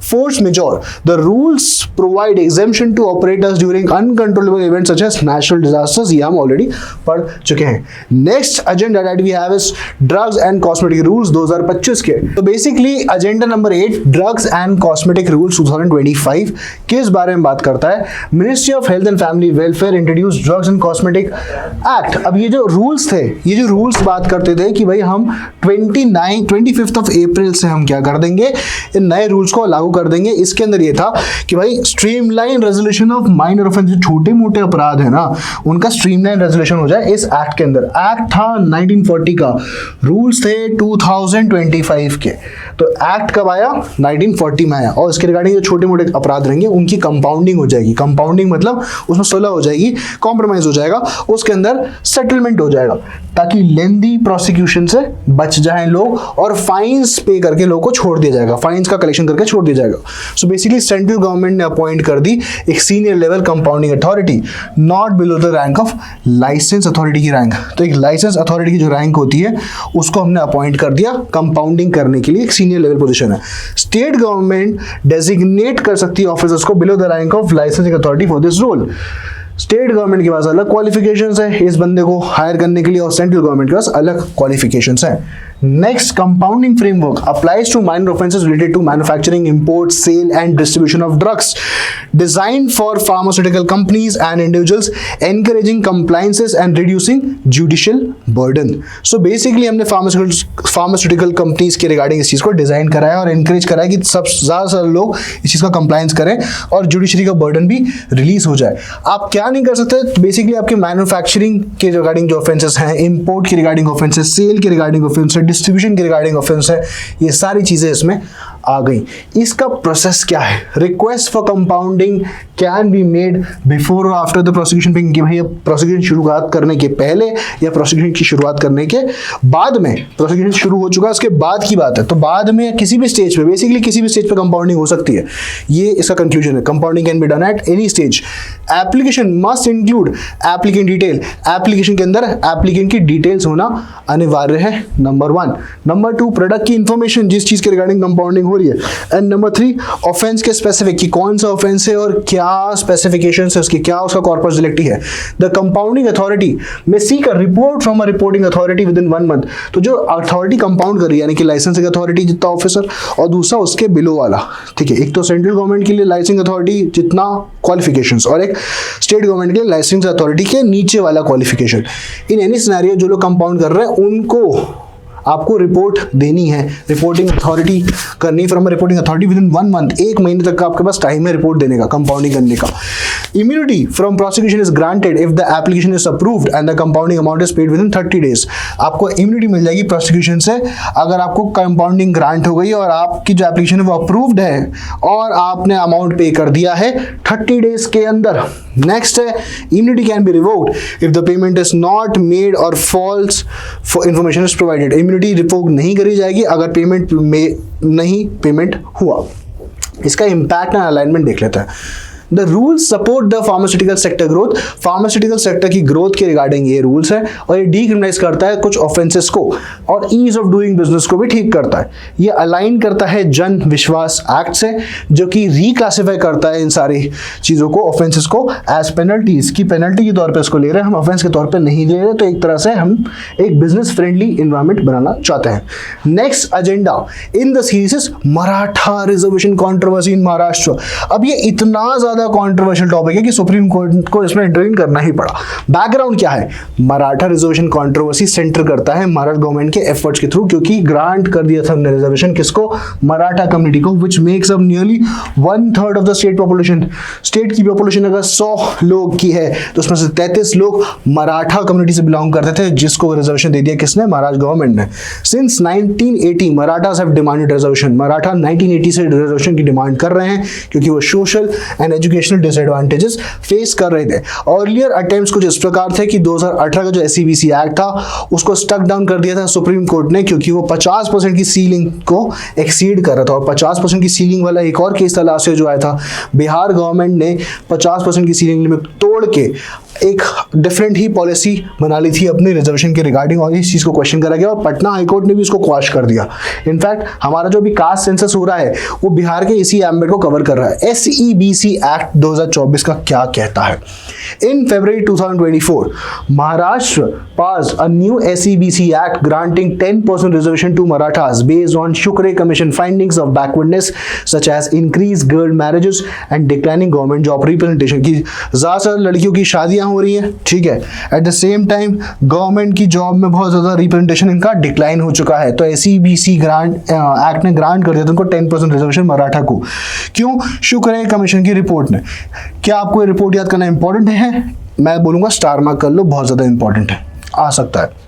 Force majeure, the rules provide exemption to operators during uncontrollable events such as natural disasters, ये हम ऑलरेडी पढ़ चुके हैं। Next agenda that we have is drugs and cosmetic rules 2025 के। तो basically agenda number 8 drugs and cosmetic rules 2025 किस बारे में बात करता है? Ministry of health and family welfare introduce drugs and cosmetic act. अब ये जो रूल्स थे, ये जो रूल्स बात करते थे कि भाई हम 25 ऑफ अप्रैल से हम क्या कर देंगे, इन नए रूल्स को लागू कर देंगे। इसके अंदर ये था कि भाई streamline resolution of minor offence, जो छोटे मोटे अपराध है ना, उनका स्ट्रीमलाइन रेजोल्यूशन हो जाए इस एक्ट के अंदर। एक्ट था 1940 का, रूल्स थे 2025 के। तो एक्ट कब आया? 1940 में आया। और इसके रिगार्डिंग जो छोटे मोटे अपराध रहेंगे उनकी कंपाउंडिंग हो जाएगी। कंपाउंडिंग मतलब उसमें सुलह हो जाएगी, कॉम्प्रोमाइज हो जाएगा, उसके अंदर सेटलमेंट हो जाएगा ताकि लेंदी प्रोसिक्यूशन से बच जाएं लोग और फाइन्स पे करके लोगों को छोड़ दिया जाएगा, फाइन्स का कलेक्शन करके छोड़ दिया जाएगा। सो बेसिकली सेंट्रल गवर्नमेंट ने अपॉइंट कर दी एक senior level compounding authority, not below the rank of license authority की रैंक। तो एक लाइसेंस अथॉरिटी की जो रैंक होती है उसको हमने अपॉइंट कर दिया कंपाउंडिंग करने के लिए, एक सीनियर लेवल पोजीशन है। स्टेट गवर्नमेंट डेजिग्नेट कर सकती है ऑफिसर्स को below the rank of licensing authority for this role. State government के पास अलग क्वालिफिकेशंस है इस बंदे को हायर करने के लिए और सेंट्रल गवर्नमेंट के पास अलग क्वालिफिकेशंस है। Next, compounding framework applies to minor offences related to manufacturing, import, sale and distribution of drugs, design for pharmaceutical companies and individuals, encouraging compliances and reducing judicial burden. So basically हमने pharmaceutical companies के regarding इस चीज को design कराया और encourage कराया कि सब ज्यादा से लोग इस चीज का कंप्लायंस करें और जुडिशरी का बर्डन भी रिलीज हो जाए। आप क्या नहीं कर सकते? बेसिकली आपके मैन्युफैक्चरिंग के रिगार्डिंग जो ऑफेंसेस हैं, इंपोर्ट के रिगार्डिंग ऑफेंसेस, सेल के रिगार्डिंग ऑफेंस है, डिस्ट्रीब्यूशन के रिगार्डिंग ऑफेंस है, ये सारी चीजें इसमें आ गई। इसका प्रोसेस क्या है? Request for compounding can be made before और आफ्टर द प्रोसिक्यूशन, कि भाई प्रोसिक्यूशन शुरुआत करने के पहले या प्रोसिक्यूशन की शुरुआत करने के बाद में। प्रोसिक्यूशन शुरू हो चुका है उसके बाद की बात है, तो बाद में किसी भी स्टेज पे, बेसिकली किसी भी स्टेज पे कंपाउंडिंग हो सकती है। ये इसका कंक्लूजन है, compounding can be done at any stage. Application must include applicant detail, application के अंदर एप्लीकेंट की डिटेल्स होना अनिवार्य है, नंबर 1। नंबर 2, प्रोडक्ट की इंफॉर्मेशन जिस चीज के रिगार्डिंग कंपाउंडिंग हो रही है। एंड नंबर 3, ऑफेंस के स्पेसिफिक, कि कौन सा ऑफेंस है और क्या स्पेसिफिकेशंस है उसकी, क्या उसका कॉर्पस डिलेक्टी है। द कंपाउंडिंग अथॉरिटी में seek a report from a reporting authority with in 1 month. तो जो अथॉरिटी कंपाउंड कर रही है, यानी कि लाइसेंसिंग अथॉरिटी जितना ऑफिसर और दूसरा उसके बिलो वाला, ठीक है। एक तो सेंट्रल गवर्नमेंट के लिए लाइसेंसिंग अथॉरिटी जितना क्वालिफिकेशंस और एक स्टेट गवर्नमेंट के लिए लाइसेंसिंग अथॉरिटी के नीचे वाला क्वालिफिकेशन। इन एनी सिनेरियो जो लोग कंपाउंड कर रहे हैं उनको आपको रिपोर्ट देनी है, रिपोर्टिंग अथॉरिटी करनी from reporting authority with in 1 month, 1 महीने तक का आपके पास टाइम है रिपोर्ट देने का, कंपाउंडिंग करने का। Immunity from prosecution is granted if the application is approved and the compounding amount is paid with in 30 days. आपको इम्यूनिटी मिल जाएगी प्रोसिक्यूशन से अगर आपको कंपाउंडिंग ग्रांट हो गई और आपकी जो एप्लीकेशन है वो अप्रूव्ड है और आपने अमाउंट पे कर दिया है 30 डेज के अंदर। नेक्स्ट है immunity can be revoked if the payment is not made और false information is provided. Immunity revoke नहीं करी जाएगी अगर पेमेंट में नहीं पेमेंट हुआ। इसका इंपैक्ट एंड अलाइनमेंट देख लेते हैं। The rules support the pharmaceutical sector growth. Pharmaceutical sector की ग्रोथ के रिगार्डिंग ये रूल्स है और ये डीक्रिमिनलाइज करता है कुछ ऑफेंसेस को और ईज ऑफ डूइंग बिजनेस को भी ठीक करता है। ये अलाइन करता है जन विश्वास एक्ट से जो कि रिक्लासिफाई करता है इन सारी चीज़ों को, ऑफेंसेस को एज पेनल्टीज की पेनल्टी के तौर पे इसको ले रहे हैं हम, ऑफेंस के तौर पे नहीं ले रहे। तो एक तरह से हम एक बिजनेस फ्रेंडली इन्वायरमेंट बनाना चाहते हैं। Next agenda in the series is Maratha reservation controversy in Maharashtra. अब ये इतना ज्यादा कंट्रोवर्शियल टॉपिक है कि सुप्रीम कोर्ट को इसमें इंटरवीन करना ही पड़ा। बैकग्राउंड क्या है? मराठा रिजर्वेशन कंट्रोवर्सी सेंटर करता है महाराष्ट्र गवर्नमेंट के एफर्ट्स के थ्रू, क्योंकि ग्रांट कर दिया था हमने रिजर्वेशन किसको? मराठा कम्युनिटी को, which makes up nearly 1/3 of the state population. State की पॉपुलेशन अगर 100 लोग की है तो उसमें से 33 लोग मराठा कम्युनिटी से बिलोंग करते थे, जिसको रिजर्वेशन दे दिया किसने? महाराष्ट्र गवर्नमेंट ने। Since 1980 Marathas have demanded reservation. Maratha 1980 से रिजर्वेशन की डिमांड कर रहे हैं क्योंकि वो social and educational disadvantages face कर रहे थे। अर्लियर अटेम्प्ट्स कुछ इस प्रकार थे कि 2018 का जो एससीबीसी एक्ट था उसको स्टक डाउन कर दिया था सुप्रीम कोर्ट ने, क्योंकि वो 50% की सीलिंग को एक्सीड कर रहा था। और 50% की सीलिंग वाला एक और केस था लास्ट ईयर जो आया था, बिहार गवर्नमेंट ने 50% की सीलिंग लिमिट तोड़ के एक डिफरेंट ही पॉलिसी बना ली थी अपने रिजर्वेशन के रिगार्डिंग और इस चीज़ को क्वेश्चन करा गया और पटना हाईकोर्ट ने भी इसको क्वाश कर दिया। इनफैक्ट हमारा जो भी कास्ट सेंसस हो रहा है वो बिहार के इसी एम्बेट को कवर कर रहा है। एसईबीसी एक्ट 2024 का क्या कहता है? इन February 2024 Maharashtra passed a new SEBC Act granting 10% reservation to Marathas based on Shukre Commission findings of backwardness such as increased girl marriages and declining government job representation। की ज़्यादातर लड़कियों की शादियां हो रही हैं, ठीक है, at the same time government की जॉब में बहुत ज़्यादा रिप्रेजेंटेशन इनका डिक्लाइन हो चुका है। तो SEBC ग्रांट एक्ट ने ग्रांट कर दिया था उनको 10% रिजर्वेशन मराठा को। क्यों? शुक्र कमीशन की रिपोर्ट ने। क्या आपको ये रिपोर्ट याद करना इंपॉर्टेंट है? मैं बोलूँगा स्टार मार्क कर लो, बहुत ज़्यादा इंपॉर्टेंट है, आ सकता है।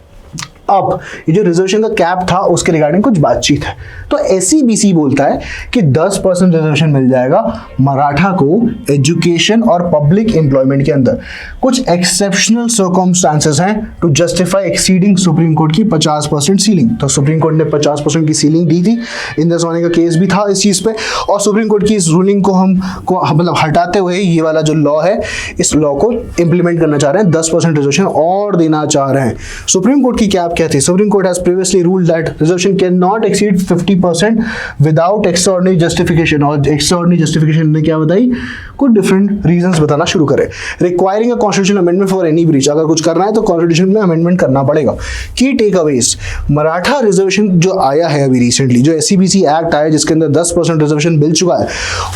अब ये जो रिजर्वेशन का कैप था उसके रिगार्डिंग कुछ बातचीत है। तो एसईबीसी बोलता है कि 10% रिजर्वेशन मिल जाएगा मराठा को एजुकेशन और पब्लिक एम्प्लॉयमेंट के अंदर। कुछ एक्सेप्शनल सर्कमस्टांसेस हैं to justify exceeding supreme court की 50% सीलिंग। तो सुप्रीम कोर्ट ने 50% की सीलिंग दी थी, इंद्र सोनी का केस भी था इस चीज़ पे, और सुप्रीम कोर्ट की इस रूलिंग को मतलब हटाते हुए ये वाला जो लॉ है इस लॉ को इंप्लीमेंट करना चाह रहे हैं, 10% रिजर्वेशन और देना चाह रहे हैं। सुप्रीम कोर्ट की क्या कहती है? Supreme court has previously ruled that reservation can not exceed 50% without extraordinary justification. और एक्स्ट्राऑर्डिनरी जस्टिफिकेशन ने क्या बताई? कुछ डिफरेंट रीजंस बताना शुरू करे। Requiring a constitutional amendment for any breach. अगर कुछ करना है तो कॉन्स्टिट्यूशन में अमेंडमेंट करना पड़ेगा। की टेक अवेज, मराठा रिजर्वेशन जो आया है अभी रिसेंटली, जो एससीबीसी एक्ट आया जिसके अंदर 10% रिजर्वेशन मिल चुका है,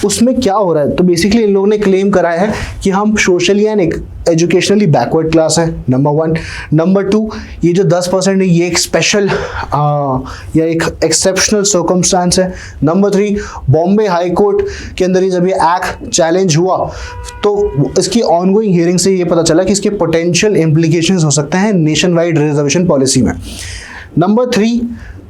उसमें क्या हो रहा है? तो बेसिकली इन लोगों ने क्लेम कराया है कि हम socially and educationally backward class है, नंबर 1। नंबर 2, ये जो 10% है ये एक स्पेशल या एक एक्सेप्शनल सर्कमस्टांस है। नंबर 3, बॉम्बे हाई कोर्ट के अंदर ही जब ये एक्ट चैलेंज हुआ तो इसकी ऑनगोइंग हियरिंग से ये पता चला कि इसके पोटेंशियल इम्प्लीकेशंस हो सकते हैं नेशन वाइड रिजर्वेशन पॉलिसी में। नंबर 3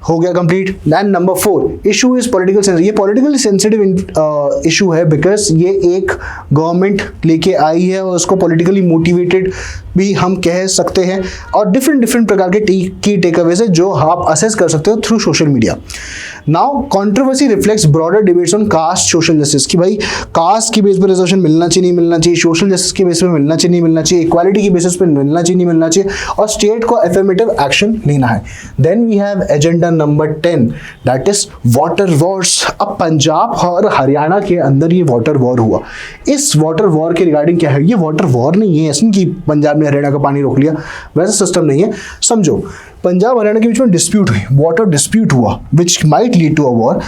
हो गया complete. And number 4 issue is political sensitive. ये पॉलिटिकली सेंसिटिव इशू है बिकॉज ये एक गवर्नमेंट लेके आई है और उसको पॉलिटिकली मोटिवेटेड भी हम कह सकते हैं, और डिफरेंट प्रकार के की टेकअवेज है जो आप असेस कर सकते हो through social media. Now controversy reflects broader debates on caste social justice, कि भाई कास्ट की बेस पर रिजर्वेशन मिलना चाहिए नहीं मिलना चाहिए, सोशल जस्टिस की बेस पर मिलना चाहिए नहीं मिलना चाहिए, इक्वालिटी की बेसिस पर मिलना चाहिए नहीं मिलना चाहिए, और स्टेट को एफर्मेटिव एक्शन लेना है। Then we have agenda number 10 that is water wars. अब पंजाब और हरियाणा के अंदर ये वाटर वॉर हुआ। इस वाटर वॉर के रिगार्डिंग क्या है? ये वाटर वॉर नहीं है ऐसा कि पंजाब ने हरियाणा का पानी रोक लिया, वैसा सिस्टम नहीं है। समझो, पंजाब हरियाणा के बीच में डिस्प्यूट हुई, वाटर डिस्प्यूट हुआ which might lead to a war,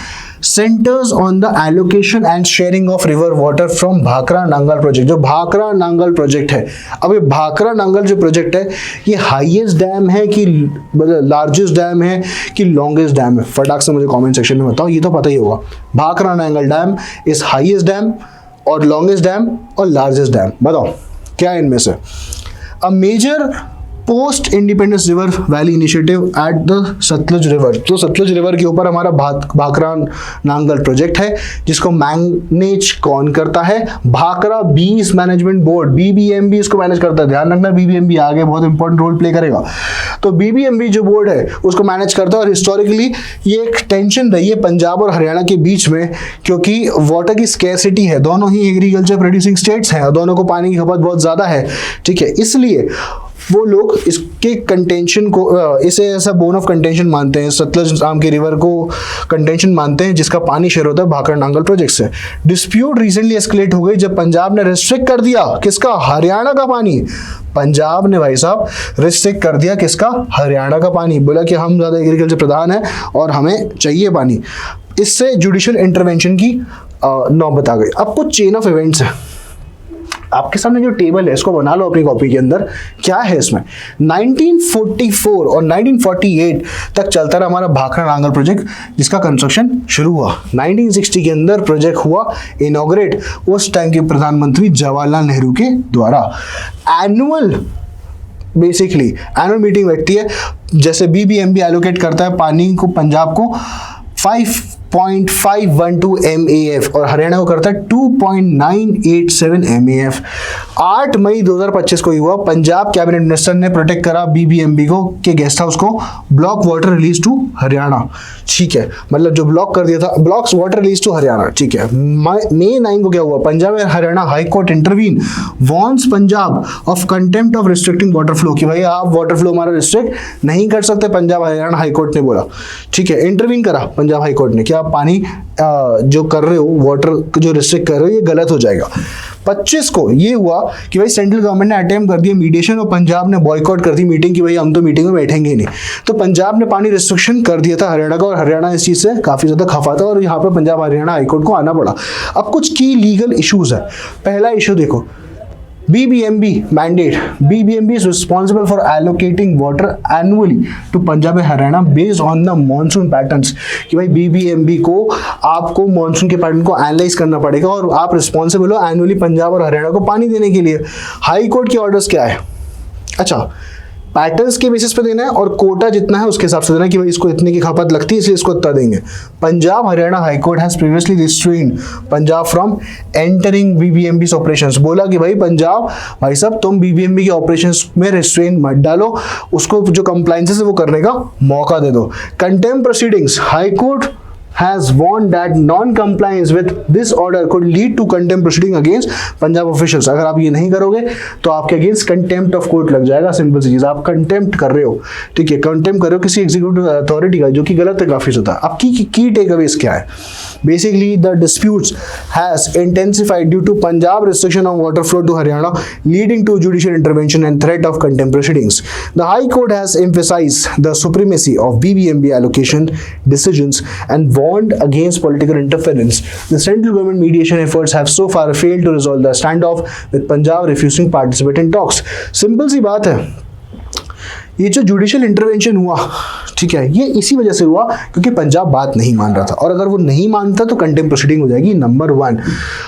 centres on the allocation and sharing of river water from Bhakra Nangal project. जो भाखरा नांगल प्रोजेक्ट है, अब ये भाखरा नांगल जो प्रोजेक्ट है ये हाईएस्ट डैम है कि लार्जेस्ट डैम है कि लॉन्गेस्ट डैम है? फटाक से मुझे कमेंट सेक्शन में बताओ, ये तो पता ही होगा। Bhakra Nangal dam is highest dam और लॉन्गेस्ट डैम और लार्जेस्ट डैम, बताओ क्या है इनमें से? A major post independence river valley initiative at the Sutlej river. तो सतलुज रिवर के ऊपर हमारा भाखरा नांगल प्रोजेक्ट है, जिसको मैनेज कौन करता है? भाखरा बीस मैनेजमेंट बोर्ड, बीबीएमबी इसको मैनेज करता है। ध्यान रखना, बीबीएमबी आगे बहुत इंपॉर्टेंट रोल प्ले करेगा। तो बीबीएमबी जो बोर्ड है उसको मैनेज करता है। और हिस्टोरिकली ये एक टेंशन रही है पंजाब और हरियाणा के बीच में, क्योंकि वाटर की स्कैरसिटी है, दोनों ही एग्रीकल्चर प्रोड्यूसिंग स्टेट्स हैं, दोनों को पानी की खपत बहुत ज़्यादा है, ठीक है। इसलिए वो लोग इसके कंटेंशन को, इसे ऐसा बोन ऑफ कंटेंशन मानते हैं, सतलुज नाम के रिवर को कंटेंशन मानते हैं, जिसका पानी शेयर होता है भाखरा नांगल प्रोजेक्ट से। डिस्प्यूट रिसेंटली एस्केलेट हो गई जब पंजाब ने रिस्ट्रिक्ट कर दिया किसका? हरियाणा का पानी। पंजाब ने भाई साहब रिस्ट्रिक्ट कर दिया किसका? हरियाणा का पानी। बोला कि हम ज़्यादा एग्रीकल्चर प्रधान है और हमें चाहिए पानी। इससे जुडिशियल इंटरवेंशन की नौबत आ गई। अब कुछ चेन ऑफ इवेंट्स है, आपके सामने जो टेबल है इसको बना लो अपनी कॉपी के अंदर। क्या है इसमें? 1944 और 1948 तक चलता रहा हमारा भाखरा नांगल प्रोजेक्ट, जिसका कंस्ट्रक्शन शुरू हुआ 1960 के अंदर। प्रोजेक्ट हुआ इनॉग्रेट उस टाइम के प्रधानमंत्री जवाहरलाल नेहरू के द्वारा। एनुअल मीटिंग बैठती है, जैसे बीबीएमबी एलोकेट करता है पानी को पंजाब को 5.512 MAF और हरियाणा को करता है 2.987 MAF। 8 मई 2025 को हुआ, पंजाब कैबिनेट मिनिस्टर ने प्रोटेक्ट करा बीबीएमबी को के गेस्ट हाउस को, block water release to Haryana, ठीक है। मतलब जो ब्लॉक कर दिया था, blocks water release to Haryana, ठीक है। मई 9 को क्या हुआ? Punjab and Haryana high court intervene, warns Punjab of contempt of restricting water flow, कि भाई आप वाटर फ्लो हमारा रिस्ट्रिक्ट नहीं कर सकते, पंजाब हरियाणा हाई कोर्ट ने बोला, ठीक है। इंटरवीन करा पंजाब हाई कोर्ट ने, क्या पानी जो कर रहे हो, वाटर जो रिस्ट्रिक्ट कर रहे हो, ये गलत हो जाएगा। 25 को ये हुआ कि भाई सेंट्रल गवर्नमेंट ने अटेम्प्ट कर दिया मीडिएशन और पंजाब ने बॉयकॉट कर दी मीटिंग, कि भाई हम तो मीटिंग में बैठेंगे ही नहीं। तो पंजाब ने पानी रिस्ट्रिक्शन कर दिया था हरियाणा का, और हरियाणा इस चीज़ से काफ़ी ज़्यादा खफा था और यहाँ पे पंजाब हरियाणा हाईकोर्ट को आना पड़ा। अब कुछ की लीगल इशूज़ है। पहला इशू देखो, BBMB mandate. BBMB is responsible for allocating water annually to Punjab and Haryana based on the monsoon patterns. कि भाई BBMB को आपको मॉनसून के पैटर्न को एनालाइज करना पड़ेगा और आप रिस्पॉन्सिबल हो एनुअली पंजाब और हरियाणा को पानी देने के लिए। हाई कोर्ट के ऑर्डर्स क्या है? अच्छा, पैटर्न्स के बेसिस पे देना है और कोटा जितना है उसके हिसाब से देना है, कि भाई इसको इतने की खपत लगती है इसलिए इसको इतना देंगे। Punjab Haryana high court has previously restrained Punjab from entering BBMB operations. बोला कि भाई पंजाब, भाई साहब तुम बीबीएमबी के ऑपरेशंस में रिस्ट्रेन मत डालो, उसको जो कंप्लायंसेस है वो करने का मौका दे दो। Contempt proceedings, high court has warned that non-compliance with this order could lead to contempt proceeding against Punjab officials. अगर आप ये नहीं करोगे तो आपके अगेंस्ट कंटेम्प्ट ऑफ कोर्ट लग जाएगा। सिंपल सी चीज, आप कंटेम्प्ट कर रहे हो, ठीक है, कंटेम्प्ट कर रहे हो किसी एग्जीक्यूटिव अथॉरिटी का, जो कि गलत है काफी ज्यादा। अब की टेक अवेज क्या है? Basically the disputes has intensified due to Punjab restriction on water flow to Haryana leading to judicial intervention and threat of contempt proceedings. The high court has emphasized the supremacy of BBMB allocation decisions and warned against political interference. The central government mediation efforts have so far failed to resolve the standoff, with Punjab refusing to participate in talks. Simple सी बात है, ये जो judicial intervention हुआ, ठीक है, ये इसी वजह से हुआ क्योंकि पंजाब बात नहीं मान रहा था, और अगर वो नहीं मानता तो कंटेम्प्ट प्रोसीडिंग हो जाएगी। नंबर 1,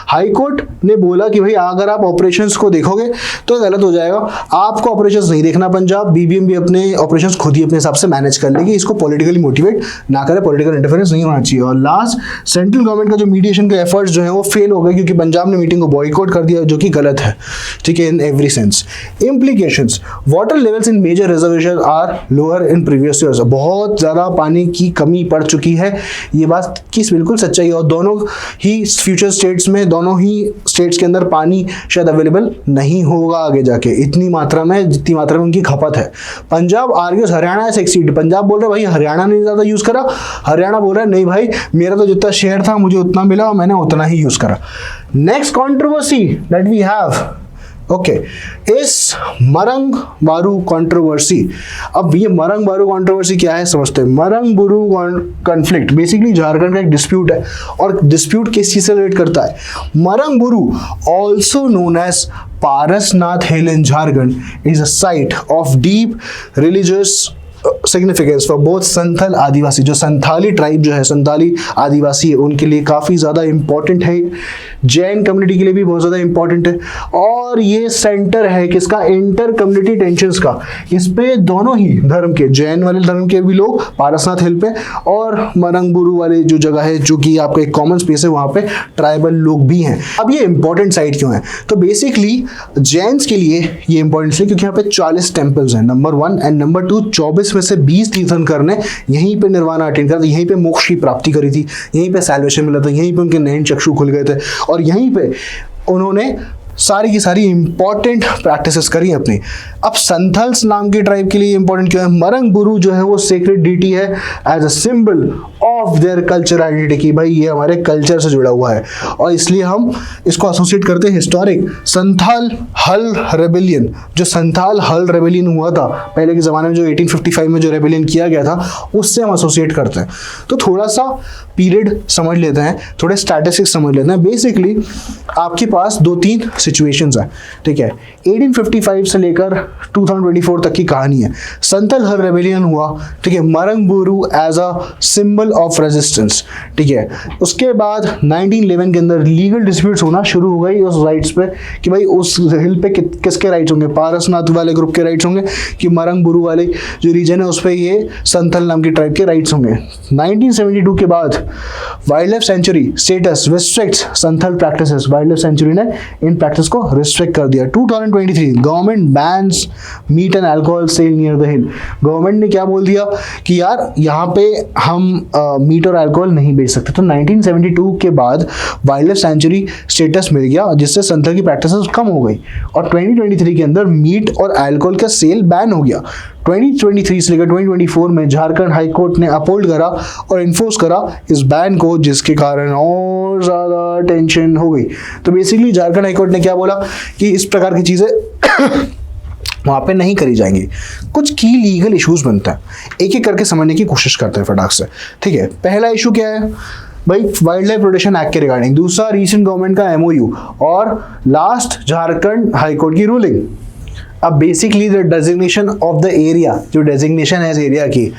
हाई कोर्ट ने बोला कि भाई अगर आप ऑपरेशंस को देखोगे तो गलत हो जाएगा, आपको ऑपरेशंस नहीं देखना पंजाब, बीबीएमबी अपने ऑपरेशंस खुद ही अपने हिसाब से मैनेज कर लेगी, इसको पॉलिटिकली मोटिवेट ना करे, पॉलिटिकल इंटरफेरेंस नहीं होना चाहिए। और लास्ट, सेंट्रल गवर्नमेंट का जो मीडिएशन के एफर्ट्स जो है वो फेल हो गए क्योंकि पंजाब ने मीटिंग को बॉयकॉट कर दिया, जो कि गलत है, ठीक है, in every sense. Implications, water levels in major reservation are lower in previous years. बहुत ज़्यादा पानी की कमी पड़ चुकी है, ये बात की बिल्कुल सच्चाई है, और दोनों ही फ्यूचर स्टेट्स में, दोनों ही स्टेट्स के अंदर पानी शायद अवेलेबल नहीं होगा आगे जाके इतनी मात्रा में जितनी मात्रा में उनकी खपत है। पंजाब आर्ग्यूज हरियाणा से एक्सीड, पंजाब बोल रहा है भाई हरियाणा ने ज़्यादा यूज़ करा, हरियाणा बोल रहा है नहीं भाई मेरा तो जितना शेयर था मुझे उतना मिला और मैंने उतना ही यूज़ करा। Next controversy that we have, okay, इस मरंग बारू कंट्रोवर्सी, अब ये मरंग बारू कंट्रोवर्सी क्या है समझते हैं। मरंग बुरू कॉन्फ्लिक्ट बेसिकली झारखंड का एक डिस्प्यूट है, और डिस्प्यूट किस चीज से रिलेट करता है। Marang Buru also known as Parasnath hill in Jharkhand is a site of deep religious significance for both Santhal Adivasi, जो संथाली ट्राइब जो है, संथाली आदिवासी है, उनके लिए काफ़ी ज़्यादा इंपॉर्टेंट है, जैन कम्युनिटी के लिए भी बहुत ज़्यादा इंपॉर्टेंट है, और ये सेंटर है किसका, इंटर कम्युनिटी टेंशंस का। इस पे दोनों ही धर्म के, जैन वाले धर्म के भी लोग पारसनाथ हिल पे, और मरंगबुरू वाले जो जगह है जो कि आपका एक कॉमन स्पेस है, वहाँ पे ट्राइबल लोग भी हैं। अब ये इंपॉर्टेंट साइट क्यों है, तो बेसिकली जैन्स के लिए ये इंपॉर्टेंट है क्योंकि यहाँ पे 40 टेम्पल्स हैं, नंबर 1, एंड नंबर 2 24 में से 20 तीर्थंकर ने यहीं पे निर्वाणा अटेंड करा था, यहीं पे मोक्ष की प्राप्ति करी थी, यहीं पे सैल्वेशन मिला था, यहीं पे उनके नयन चक्षु खुल गए थे, और यहीं पे उन्होंने सारी की सारी इंपॉर्टेंट प्रैक्टिसेस करी अपनी। अब संथल्स नाम की ट्राइब के लिए इंपॉर्टेंट क्यों है, मरंगबुरू जो है वो सेक्रेड डीटी है as a symbol of their culture identity, कि भाई ये हमारे कल्चर से जुड़ा हुआ है, और इसलिए हम इसको एसोसिएट करते हैं हिस्टोरिक संथाल हल रेबेलियन। जो संथाल हल रेबेलियन हुआ था पहले के ज़माने में, जो 1855 में जो रेबेलियन किया गया था, उससे हम एसोसिएट करते हैं। तो थोड़ा सा पीरियड समझ लेते हैं, थोड़े स्टैटिस्टिक्स समझ लेते हैं। बेसिकली आपके पास 2-3 सिचुएशंस है, ठीक है। 1855 से लेकर 2024 तक की कहानी है। संथल हल रेबेलियन हुआ, ठीक है, Marang Buru as a symbol of resistance, ठीक है। उसके बाद 1911 के अंदर लीगल डिस्प्यूट्स होना शुरू हो गई उस राइट्स पे, कि भाई उस हिल पे किसके राइट्स होंगे, पारसनाथ वाले ग्रुप के राइट्स होंगे कि मरंगबुरू वाले जो रीजन है उस पर ये संथल नाम की ट्राइब के राइट्स होंगे। 1972 के बाद wildlife sanctuary status restricts Santhal practices, wildlife sanctuary ने इन प्रैक्टिस को रिस्ट्रिक्ट कर दिया। 2023 government bans meat and alcohol sale near the hill. Government ने क्या बोल दिया कि यार यहाँ पे हम मीट और अल्कोहल नहीं बेच सकते, तो 1972 के बाद वाइल्ड लाइफ सेंचुरी स्टेटस मिल गया, जिससे संथल की प्रैक्टिसेस कम हो गई, और 2023 के अंदर मीट और अल्कोहल का सेल बैन हो गया। 2023 से लेकर 2024 में झारखंड हाई कोर्ट ने अपहोल्ड करा और इन्फोर्स करा इस बैन को, जिसके कारण और ज़्यादा टेंशन हो गई। तो बेसिकली झारखंड हाई कोर्ट ने क्या बोला कि इस प्रकार की चीज़ें वहाँ पे नहीं करी जाएंगी। कुछ की लीगल इश्यूज बनता है, एक एक करके समझने की कोशिश करते हैं फटाक से, ठीक है। पहला इशू क्या है भाई, वाइल्ड लाइफ प्रोटेक्शन एक्ट के रिगार्डिंग। दूसरा रिसेंट गवर्नमेंट का MOU, और लास्ट झारखंड हाई कोर्ट की रूलिंग। अब basically the designation of the area, जो डेजिग्नेशन है इस एरिया की,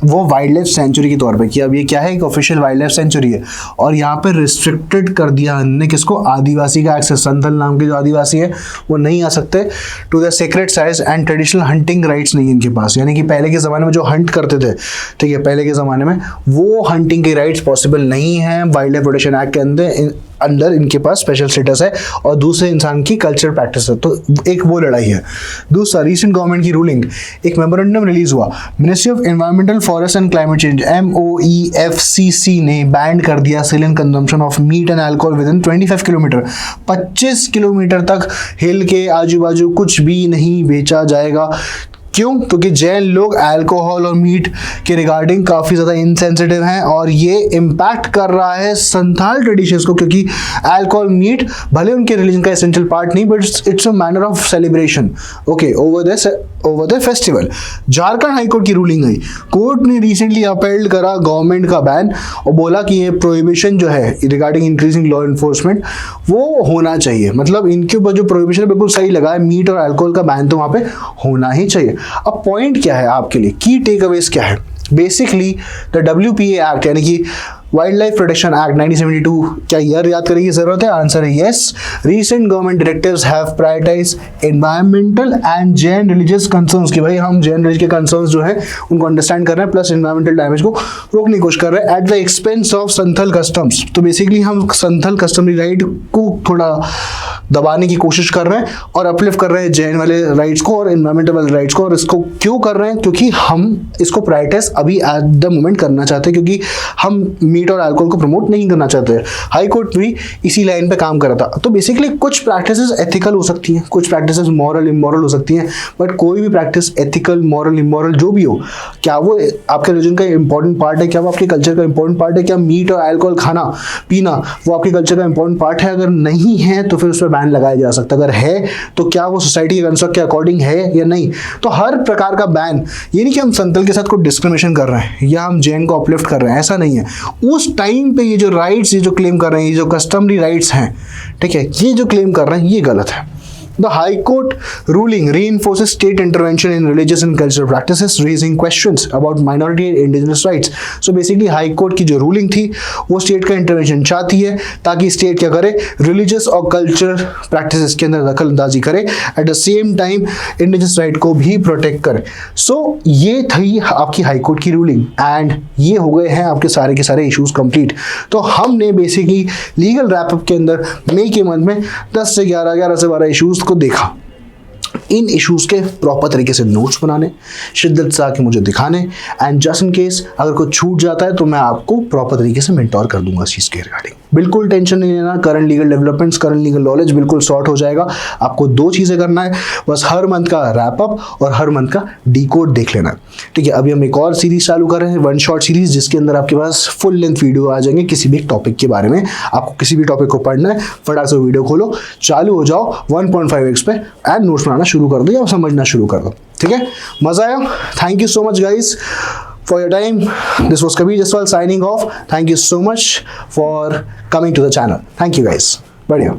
वो वाइल्ड लाइफ सेंचुरी के तौर पे कि अब ये क्या है, एक ऑफिशियल वाइल्ड लाइफ सेंचुरी है, और यहाँ पे रिस्ट्रिक्टेड कर दिया हमने किसको, आदिवासी का एक्सेस। संथल नाम के जो आदिवासी है वो नहीं आ सकते to the sacred sites, and traditional hunting rights नहीं इनके पास, यानी कि पहले के ज़माने में जो हंट करते थे, ठीक है, पहले के ज़माने में वो हंटिंग के राइट्स पॉसिबल नहीं है वाइल्ड लाइफ प्रोटेक्शन एक्ट के अंदर इनके पास स्पेशल स्टेटस है, और दूसरे इंसान की कल्चर प्रैक्टिस है। तो एक वो लड़ाई है। दूसरा रिसेंट गवर्नमेंट की रूलिंग, एक मेमोरेंडम रिलीज हुआ, ministry of environmental forest and climate change MOEFCC ने बैन कर दिया sale and consumption of meat and alcohol within 25 kilometre. 25 kilometre तक हिल के आजू बाजू कुछ भी नहीं बेचा जाएगा। क्यों? क्योंकि जैन लोग अल्कोहल और मीट के रिगार्डिंग काफ़ी ज़्यादा इनसेंसिटिव हैं, और ये इम्पैक्ट कर रहा है संथाल ट्रेडिशंस को, क्योंकि अल्कोहल मीट भले उनके रिलीजन का एसेंशियल पार्ट नहीं, but it's a manner of celebration, okay, over the festival. Jharkhand high court की रूलिंग आई, कोर्ट ने रिसेंटली अपहेल्ड करा गवर्नमेंट का बैन, और बोला कि ये प्रोहिबिशन जो है रिगार्डिंग इंक्रीजिंग लॉ इन्फोर्समेंट वो होना चाहिए। मतलब इनके ऊपर जो प्रोहिबिशन बिल्कुल सही लगा है, मीट और अल्कोहल का बैन तो वहाँ पे होना ही चाहिए। अब पॉइंट क्या है आपके लिए, की टेक अवेज क्या है? बेसिकली द WPA एक्ट, यानी कि वाइल्ड लाइफ प्रोटेक्शन एक्ट 1972, क्या ईयर याद करने की जरूरत है? आंसर है yes. Recent government directives have prioritize environmental and Jain religious concerns, कि भाई हम जैन रिलीज के कंसर्न्स जो है उनको अंडरस्टैंड कर रहे हैं, प्लस एनवायरमेंटल डैमेज को रोकने की कोशिश कर रहे हैं at the expense of Santhal customs. तो बेसिकली हम संथल कस्टमरी राइट को थोड़ा दबाने की कोशिश कर रहे हैं और अपलिफ्ट कर रहे हैं जैन वाले राइट्स को और एनवायरमेंटल वाले राइट्स को। और इसको क्यों कर रहे हैं? क्योंकि हम इसको प्रायोरिटाइज अभी एट द मोमेंट करना चाहते हैं, क्योंकि हम मीट और अल्कोहल को प्रमोट नहीं करना चाहते हैं। हाई कोर्ट भी इसी लाइन पे काम कर रहा था। तो बेसिकली कुछ प्रैक्टिसेस एथिकल हो सकती हैं, कुछ प्रैक्टिसेस मॉरल इमोरल हो सकती हैं, बट कोई भी प्रैक्टिस एथिकल मॉरल इमोरल जो भी हो, क्या वो आपके रिलीजन का इंपॉर्टेंट पार्ट है, क्या वो आपके कल्चर का इंपॉर्टेंट पार्ट है, क्या मीट और अल्कोहल खाना पीना वो आपके कल्चर का इंपॉर्टेंट पार्ट है? अगर नहीं है तो फिर उस पर बैन लगाया जा सकता है। अगर है तो क्या वो सोसाइटी के कंस्ट्रक्ट के अकॉर्डिंग है या नहीं? तो हर प्रकार का बैन, ये नहीं कि हम संतल के साथ कोई डिस्क्रिमिनेशन कर रहे हैं या हम जैन को अपलिफ्ट कर रहे हैं, ऐसा नहीं है। उस टाइम पे ये जो राइट्स, ये जो क्लेम कर रहे हैं, ये जो कस्टमरी राइट्स हैं, ठीक है, ये जो क्लेम कर रहे हैं ये गलत है। The High Court ruling reinforces state intervention in religious and cultural practices, raising questions about minority and indigenous rights. So basically High Court की जो ruling थी वो state का intervention चाहती है ताकि state क्या करे, religious और cultural practices के अंदर दखल अंदाजी करे, at the same time indigenous right को भी protect करे। So ये थी आपकी High Court की ruling and ये हो गए हैं आपके सारे के सारे issues complete। तो हमने basically legal wrap up के अंदर मई के मंथ में 10 से 11 से 12 issues को देखा। इन इश्यूज के प्रॉपर तरीके से नोट्स बनाने, शिद्दत से आके मुझे दिखाने, एंड जस्ट इन केस अगर कुछ छूट जाता है तो मैं आपको प्रॉपर तरीके से मेंटोर कर दूंगा इस चीज़ के रिगार्डिंग। बिल्कुल टेंशन नहीं लेना, current legal developments, current legal knowledge बिल्कुल सॉर्ट हो जाएगा। आपको 2 चीज़ें करना है बस, हर मंथ का रैप अप और हर मंथ का डिकोड देख लेना, ठीक है। अभी हम एक और सीरीज चालू कर रहे हैं, 1 शॉट सीरीज, जिसके अंदर आपके पास फुल लेंथ वीडियो आ जाएंगे किसी भी टॉपिक के बारे में। आपको किसी भी टॉपिक को पढ़ना है, फटाक से वीडियो खोलो, चालू हो जाओ 1.5x पे एंड नोट्स बनाना शुरू कर दो या समझना शुरू कर दो, ठीक है। मजा आया? Thank you so much guys for your time. This was Kabir Jaswal signing off. Thank you so much for coming to the channel. Thank you guys. बढ़िया।